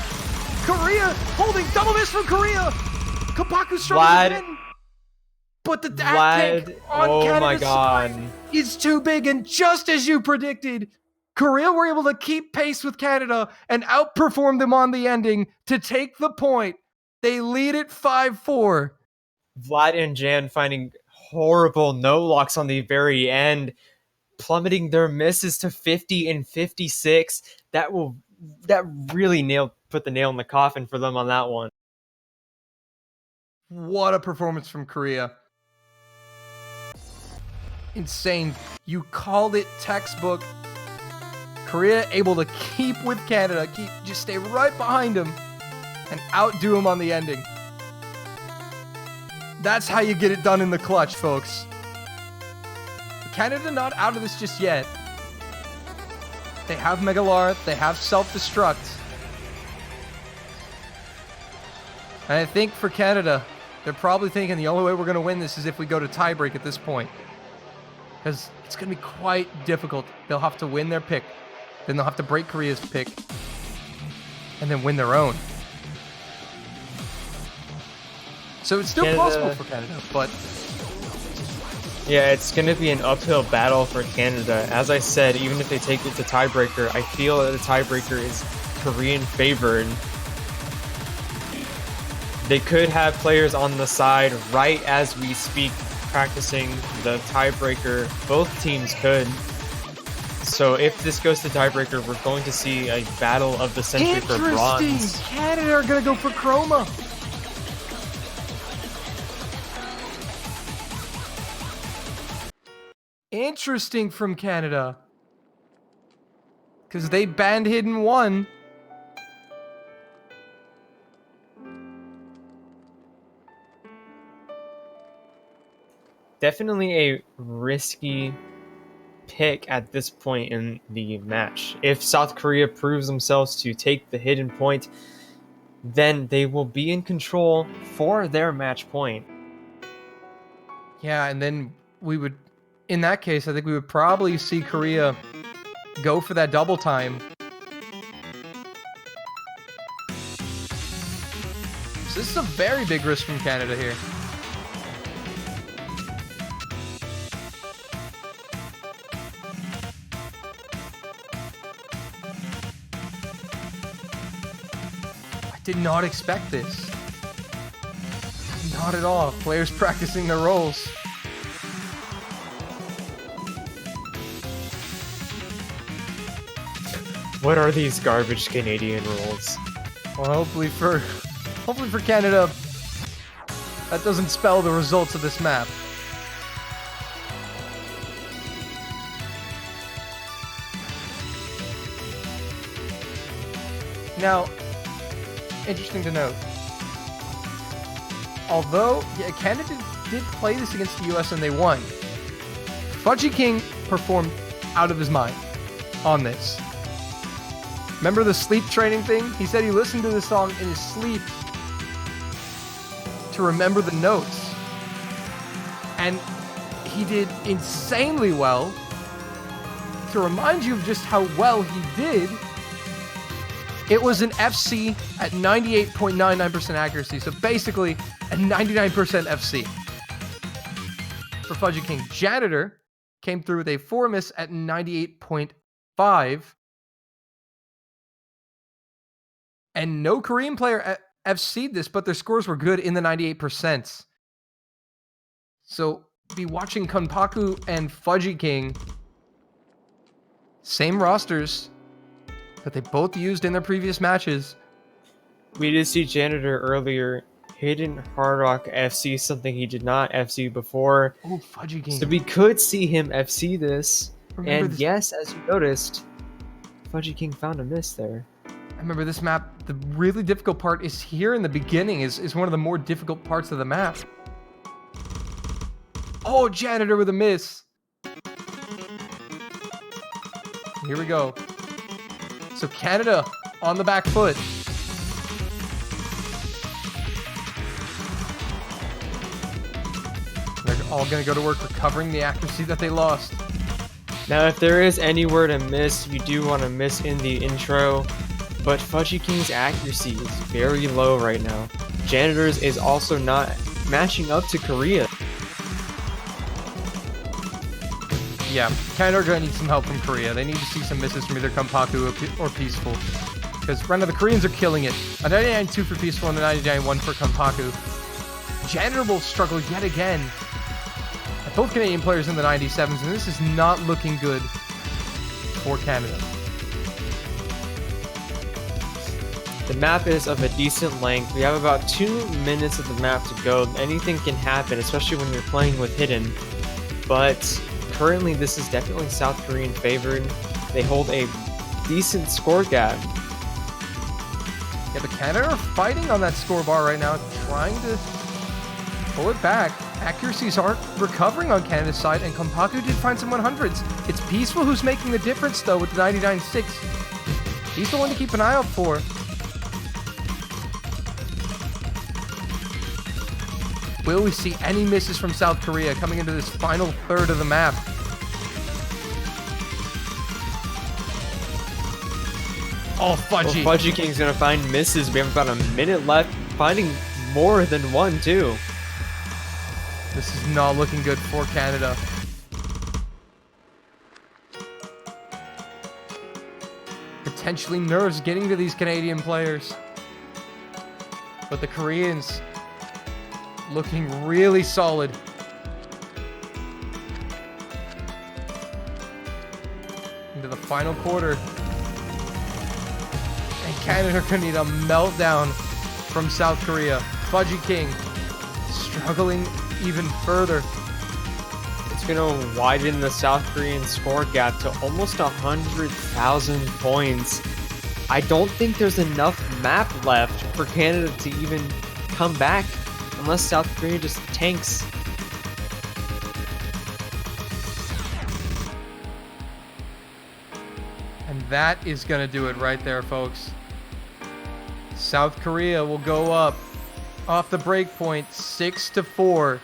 Speaker 1: Korea holding double miss from Korea. Kapaku struggling again. But the dash kick on Canada's side is too big, and just as you predicted, Korea were able to keep pace with Canada and outperform them on the ending to take the point. They lead it 5-4.
Speaker 2: Vlad and Jan finding horrible no locks on the very end, plummeting their misses to 50 and 56. That really put the nail in the coffin for them on that one.
Speaker 1: What a performance from Korea. Insane. You called it textbook. Korea able to keep with Canada, just stay right behind them and outdo them on the ending. That's how you get it done in the clutch, folks. Canada not out of this just yet. They have Megalar, they have self-destruct. And I think for Canada, they're probably thinking the only way we're going to win this is if we go to tiebreak at this point. Because it's going to be quite difficult. They'll have to win their pick. Then they'll have to break Korea's pick. And then win their own. So it's still possible for Canada, but...
Speaker 2: Yeah, it's going to be an uphill battle for Canada. As I said, even if they take it to tiebreaker, I feel that the tiebreaker is Korean favored. They could have players on the side right as we speak practicing the tiebreaker. Both teams could. So if this goes to tiebreaker, we're going to see a battle of the century for bronze.
Speaker 1: Canada are going to go for Chroma. Interesting from Canada. Because they banned Hidden 1.
Speaker 2: Definitely a risky pick at this point in the match. If South Korea proves themselves to take the hidden point, then they will be in control for their match point.
Speaker 1: Yeah, and then we would, in that case, I think we would probably see Korea go for that double time. So this is a very big risk from Canada here. Did not expect this. Not at all. Players practicing their roles.
Speaker 2: What are these garbage Canadian rules?
Speaker 1: Well, hopefully for Canada, that doesn't spell the results of this map. Now, interesting to note. Although Canada did play this against the US and they won, Fudgy King performed out of his mind on this. Remember the sleep training thing? He said he listened to the song in his sleep to remember the notes. And he did insanely well. To remind you of just how well he did, it was an FC at 98.99% accuracy. So basically a 99% FC. For Fudgy King, Janitor came through with a 4 miss at 98.5. And no Korean player FC'd this, but their scores were good in the 98%. So be watching Kunpaku and Fudgy King. Same rosters that they both used in their previous matches.
Speaker 2: We did see Janitor earlier. Hidden Hard Rock FC, something he did not FC before.
Speaker 1: Oh, Fudgy King.
Speaker 2: So we could see him FC this.
Speaker 1: Remember
Speaker 2: and
Speaker 1: this.
Speaker 2: Yes, as you noticed, Fudgy King found a miss there.
Speaker 1: I remember this map, the really difficult part is here in the beginning, is one of the more difficult parts of the map. Oh, Janitor with a miss. Here we go. So Canada on the back foot. They're all going to go to work recovering the accuracy that they lost.
Speaker 2: Now, if there is anywhere to miss, you do want to miss in the intro, but Fudgy King's accuracy is very low right now. Janitors is also not matching up to Korea.
Speaker 1: Yeah, Canada are going to need some help from Korea. They need to see some misses from either Kompaku or Peaceful. Because right now the Koreans are killing it. A 99-2 for Peaceful and a 99-1 for Kompaku. Janitor will struggle yet again. Both Canadian players in the 97s, and this is not looking good for Canada.
Speaker 2: The map is of a decent length. We have about 2 minutes of the map to go. Anything can happen, especially when you're playing with hidden. But currently, this is definitely South Korean favored. They hold a decent score gap.
Speaker 1: Yeah, but Canada are fighting on that score bar right now, trying to pull it back. Accuracies aren't recovering on Canada's side, and Kompaku did find some 100s. It's Peaceful who's making the difference, though, with the 99-6. He's the one to keep an eye out for. Will we see any misses from South Korea coming into this final third of the map? Oh, Fudgy.
Speaker 2: Well, Fudgy King's gonna find misses. We have about a minute left, finding more than one, too.
Speaker 1: This is not looking good for Canada. Potentially nerves getting to these Canadian players. But the Koreans looking really solid. Into the final quarter. And Canada are going to need a meltdown from South Korea. Fudgy King struggling even further.
Speaker 2: It's gonna widen the South Korean score gap to almost 100,000 points. I don't think there's enough map left for Canada to even come back unless South Korea just tanks.
Speaker 1: And that is going to do it right there, folks. South Korea will go up off the break point 6-4.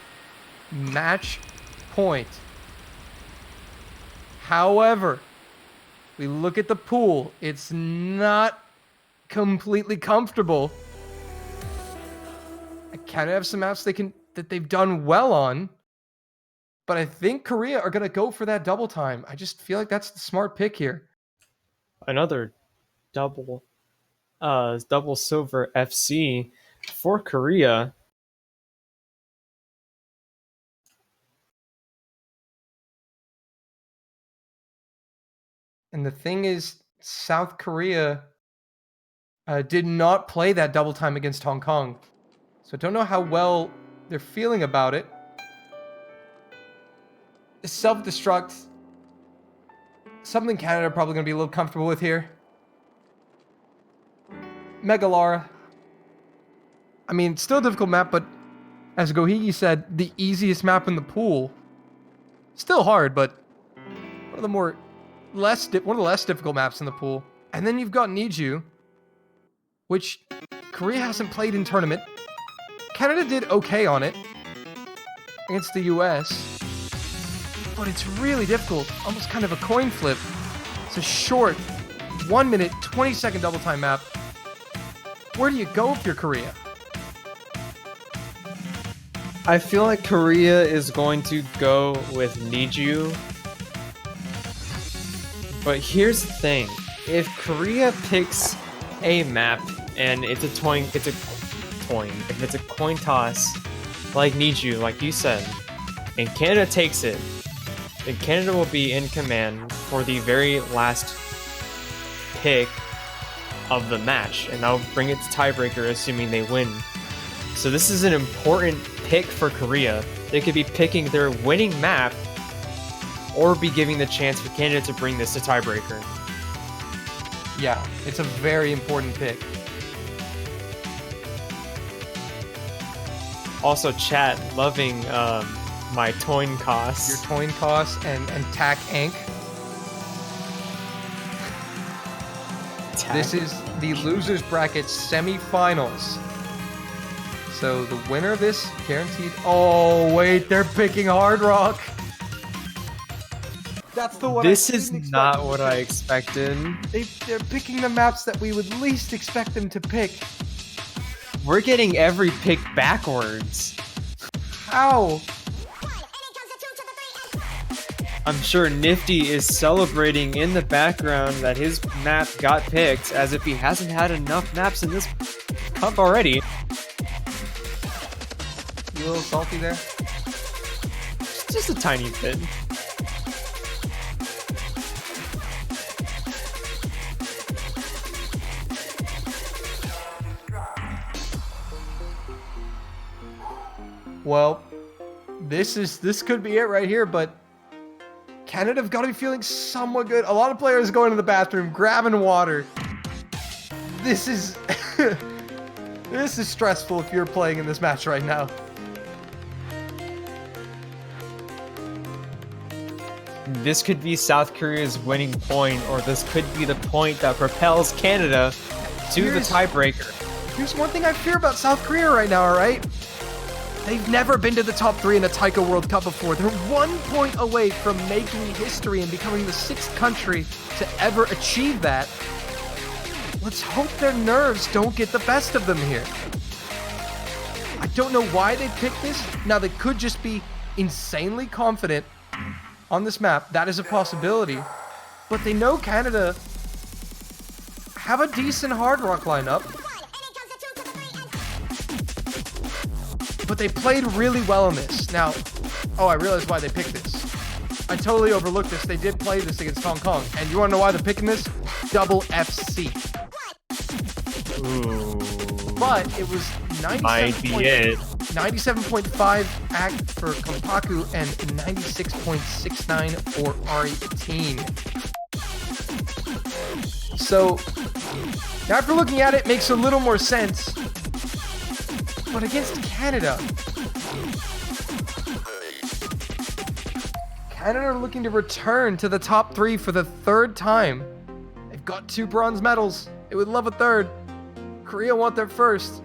Speaker 1: Match point. However, we look at the pool. It's not completely comfortable. Canada have some maps that they've done well on, but I think Korea are going to go for that double time. I just feel like that's the smart pick here.
Speaker 2: Another double silver FC for Korea.
Speaker 1: And the thing is, South Korea did not play that double time against Hong Kong. So I don't know how well they're feeling about it. Self-destruct. Something Canada are probably going to be a little comfortable with here. Megalara. I mean, still a difficult map, but as Gohigi said, the easiest map in the pool. Still hard, but one of the less difficult maps in the pool. And then you've got Niju, which Korea hasn't played in tournament. Canada did okay on it against the US, but it's really difficult, almost kind of a coin flip. It's a short 1 minute, 20-second double time map. Where do you go if you're Korea?
Speaker 2: I feel like Korea is going to go with Niju. But here's the thing. If Korea picks a map and if it's a coin toss like Niju, like you said, and Canada takes it, then Canada will be in command for the very last pick of the match, and that'll bring it to tiebreaker assuming they win. So this is an important pick for Korea. They could be picking their winning map or be giving the chance for Canada to bring this to tiebreaker.
Speaker 1: Yeah, it's a very important pick.
Speaker 2: Also, chat, loving my toin costs.
Speaker 1: Your toin costs and tack ink. This is the losers bracket semifinals. So the winner of this guaranteed. Oh wait, they're picking Hard Rock. That's the one.
Speaker 2: This
Speaker 1: I
Speaker 2: is
Speaker 1: didn't expect
Speaker 2: not
Speaker 1: them to
Speaker 2: what I
Speaker 1: pick.
Speaker 2: expected.
Speaker 1: They're picking the maps that we would least expect them to pick.
Speaker 2: We're getting every pick backwards.
Speaker 1: How?
Speaker 2: I'm sure Nifty is celebrating in the background that his map got picked, as if he hasn't had enough maps in this cup already.
Speaker 1: You a little salty there?
Speaker 2: Just a tiny bit.
Speaker 1: Well, this could be it right here, but Canada have got to be feeling somewhat good. A lot of players going to the bathroom, grabbing water. This is this is stressful if you're playing in this match right now.
Speaker 2: This could be South Korea's winning point, or this could be the point that propels Canada to the tiebreaker.
Speaker 1: Here's one thing I fear about South Korea right now, all right? They've never been to the top 3 in a Taiko World Cup before. They're 1 point away from making history and becoming the 6th country to ever achieve that. Let's hope their nerves don't get the best of them here. I don't know why they picked this. Now, they could just be insanely confident on this map. That is a possibility. But they know Canada have a decent Hard Rock lineup. But they played really well in this. Now, I realized why they picked this. I totally overlooked this. They did play this against Hong Kong. And you want to know why they're picking this? Double FC.
Speaker 2: Ooh.
Speaker 1: But it was
Speaker 2: Might be it.
Speaker 1: 97.5 act for Kompaku and 96.69 for R18. So, after looking at it, it makes a little more sense. But against Canada, Canada are looking to return to the top 3 for the 3rd time. They've got 2 bronze medals. They would love a 3rd. Korea want their 1st.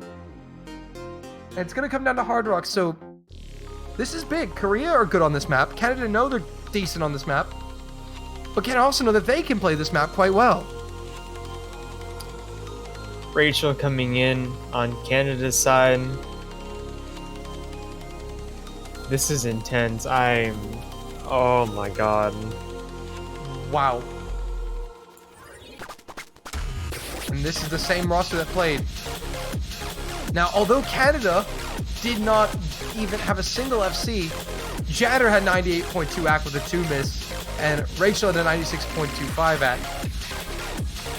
Speaker 1: And it's going to come down to Hard Rock, so this is big. Korea are good on this map. Canada know they're decent on this map. But Canada also know that they can play this map quite well.
Speaker 2: Rachel coming in on Canada's side. This is intense. Oh my god.
Speaker 1: Wow. And this is the same roster that played. Now, although Canada did not even have a single FC, Jatter had 98.2 act with a 2 miss, and Rachel had a 96.25 act.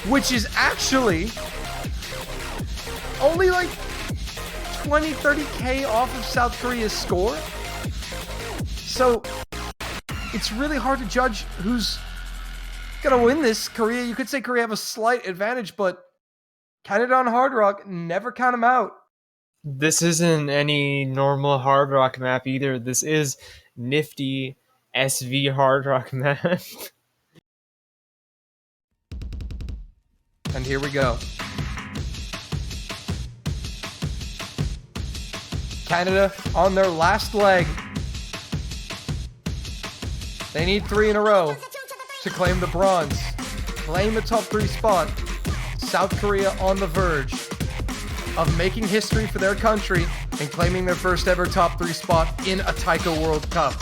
Speaker 1: Which is actually only like 20-30k off of South Korea's score. So it's really hard to judge who's gonna win this. Korea, you could say Korea have a slight advantage, but Canada on Hard Rock, never count them out.
Speaker 2: This isn't any normal Hard Rock map either. This is nifty SV Hard Rock map.
Speaker 1: And here we go. Canada on their last leg. They need 3 in a row to claim the bronze, claim the top 3 spot. South Korea on the verge of making history for their country and claiming their first ever top 3 spot in a Taiko World Cup.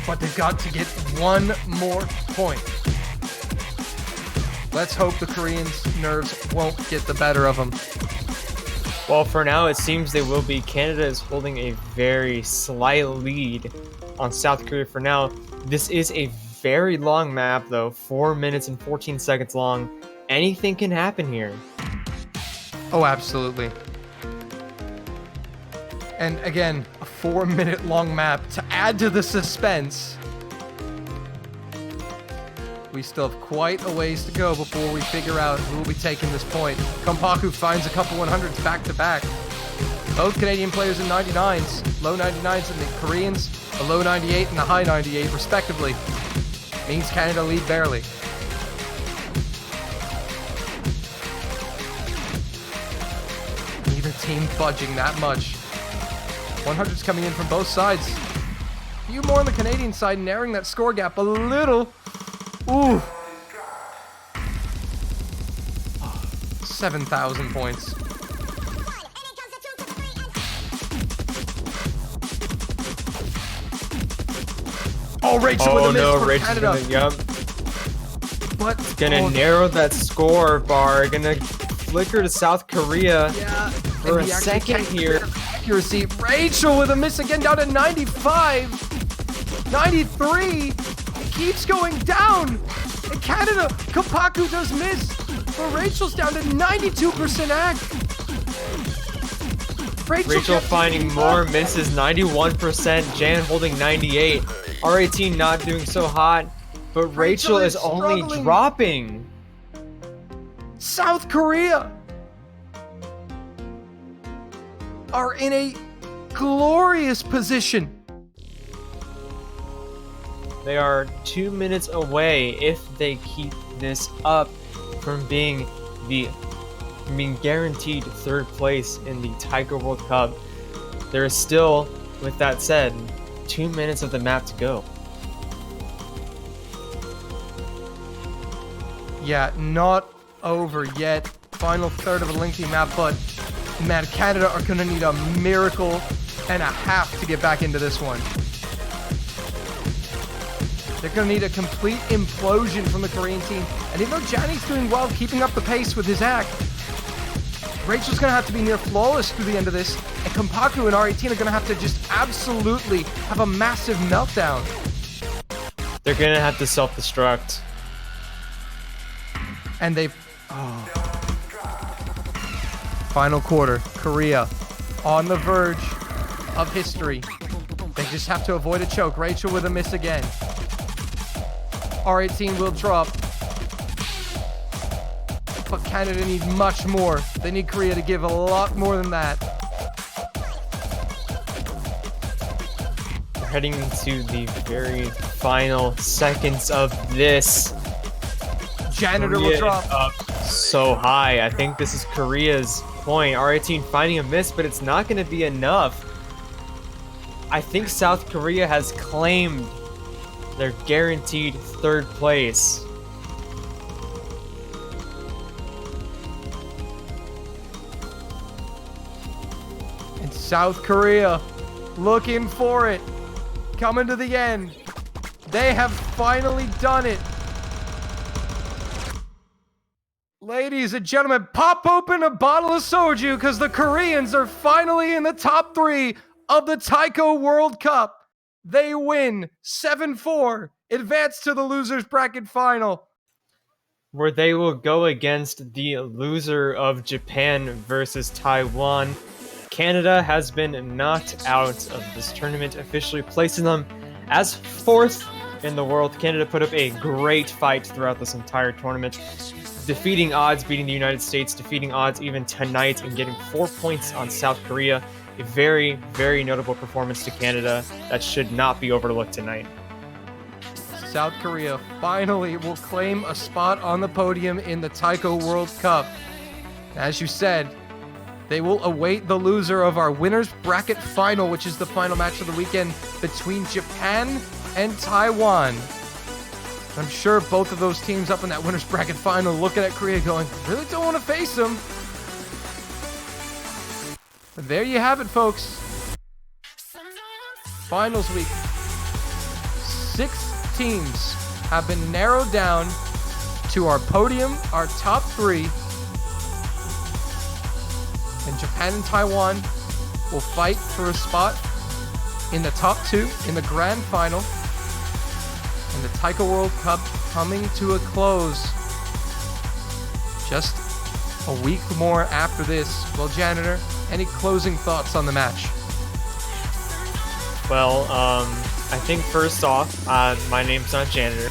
Speaker 1: But they've got to get 1 more point. Let's hope the Koreans' nerves won't get the better of them.
Speaker 2: Well, for now, it seems they will be. Canada is holding a very slight lead on South Korea for now. This is a very long map, though. 4 minutes and 14 seconds long. Anything can happen here.
Speaker 1: Oh, absolutely. And again, a 4-minute long map to add to the suspense. We still have quite a ways to go before we figure out who will be taking this point. Kompaku finds a couple 100s back to back. Both Canadian players in 99s, low 99s, and the Koreans a low 98 and a high 98 respectively. Means Canada lead barely. Neither team budging that much. 100's coming in from both sides. A few more on the Canadian side, narrowing that score gap a little. Ooh. 7,000 points. Oh, Rachel with a miss for
Speaker 2: Rachel's
Speaker 1: Canada. But
Speaker 2: It's gonna narrow that score bar. Gonna flicker to South Korea for a second here.
Speaker 1: Accuracy. Rachel with a miss again, down to 95. 93. It keeps going down. And Canada, Kapaku does miss. But Rachel's down to 92% act.
Speaker 2: Rachel finding more misses, 91%. Jan holding 98. R18 not doing so hot, but Rachel is only dropping.
Speaker 1: South Korea are in a glorious position.
Speaker 2: They are 2 minutes away, if they keep this up, from being guaranteed third place in the Taiko World Cup. There is still, with that said, 2 minutes of the map to go.
Speaker 1: Yeah, not over yet. Final third of a lengthy map, but man, Canada are going to need a miracle and a half to get back into this one. They're going to need a complete implosion from the Korean team. And even though Johnny's doing well, keeping up the pace with his act, Rachel's going to have to be near flawless through the end of this. And Kompaku and R18 are going to have to just absolutely have a massive meltdown.
Speaker 2: They're going to have to self-destruct.
Speaker 1: And they've... Final quarter. Korea on the verge of history. They just have to avoid a choke. Rachel with a miss again. R18 will drop. But Canada need much more. They need Korea to give a lot more than that.
Speaker 2: We're heading into the very final seconds of this.
Speaker 1: Janitor
Speaker 2: Korea
Speaker 1: will drop.
Speaker 2: Is up so high. I think this is Korea's point. R18 finding a miss, but it's not going to be enough. I think South Korea has claimed their guaranteed third place.
Speaker 1: And South Korea looking for it. Coming to the end. They have finally done it. Ladies and gentlemen, pop open a bottle of soju because the Koreans are finally in the top 3 of the Taiko World Cup. They win 7-4, advance to the losers bracket final,
Speaker 2: where they will go against the loser of Japan versus Taiwan. Canada has been knocked out of this tournament, officially placing them as 4th in the world. Canada put up a great fight throughout this entire tournament, defeating odds, beating the United States, defeating odds even tonight, and getting 4 points on South Korea. A very, very notable performance to Canada that should not be overlooked tonight.
Speaker 1: South Korea finally will claim a spot on the podium in the Taiko World Cup. As you said, they will await the loser of our winners bracket final, which is the final match of the weekend between Japan and Taiwan. I'm sure both of those teams up in that winners bracket final looking at Korea going, really don't want to face them. But there you have it, folks. Finals week. 6 teams have been narrowed down to our podium, our top 3. And Japan and Taiwan will fight for a spot in the top 2 in the grand final. And the Taiko World Cup coming to a close just a week more after this. Well, Janitor, any closing thoughts on the match?
Speaker 2: Well, I think first off, my name's not Janitor.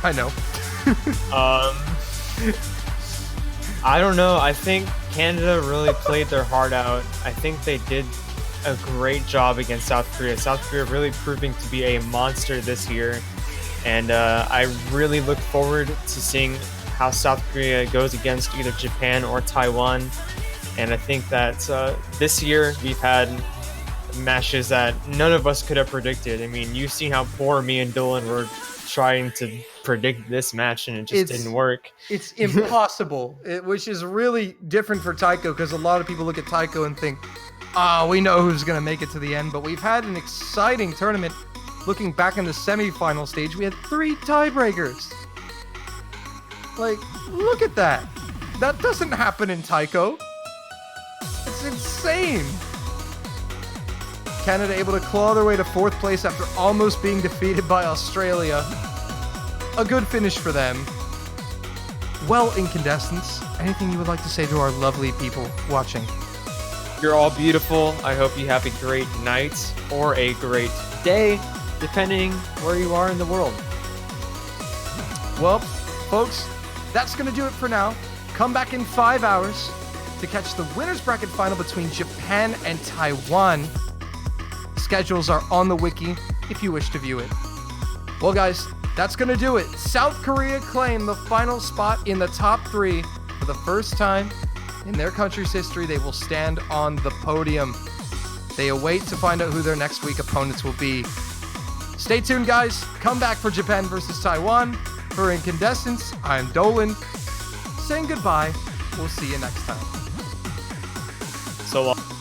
Speaker 1: I know.
Speaker 2: I don't know. I think Canada really played their heart out. I think they did a great job against South Korea. South Korea really proving to be a monster this year. And I really look forward to seeing how South Korea goes against either Japan or Taiwan. And I think that this year we've had matches that none of us could have predicted. I mean, you've seen how poor me and Dylan were trying to predict this match, and it just didn't work.
Speaker 1: It's impossible, which is really different for Taiko, because a lot of people look at Taiko and think, we know who's going to make it to the end. But we've had an exciting tournament. Looking back in the semifinal stage, we had 3 tiebreakers. Like, look at that. That doesn't happen in Taiko. It's insane. Canada able to claw their way to 4th place after almost being defeated by Australia. A good finish for them. Well, incandescents, anything you would like to say to our lovely people watching?
Speaker 2: You're all beautiful. I hope you have a great night or a great day, depending where you are in the world.
Speaker 1: Well, folks, that's going to do it for now. Come back in 5 hours to catch the winner's bracket final between Japan and Taiwan. Schedules are on the wiki if you wish to view it. Well, guys, that's going to do it. South Korea claimed the final spot in the top 3 for the first time in their country's history. They will stand on the podium. They await to find out who their next week opponents will be. Stay tuned, guys. Come back for Japan versus Taiwan. For Incandescents, I'm Dolan. Saying goodbye. We'll see you next time.
Speaker 2: So long.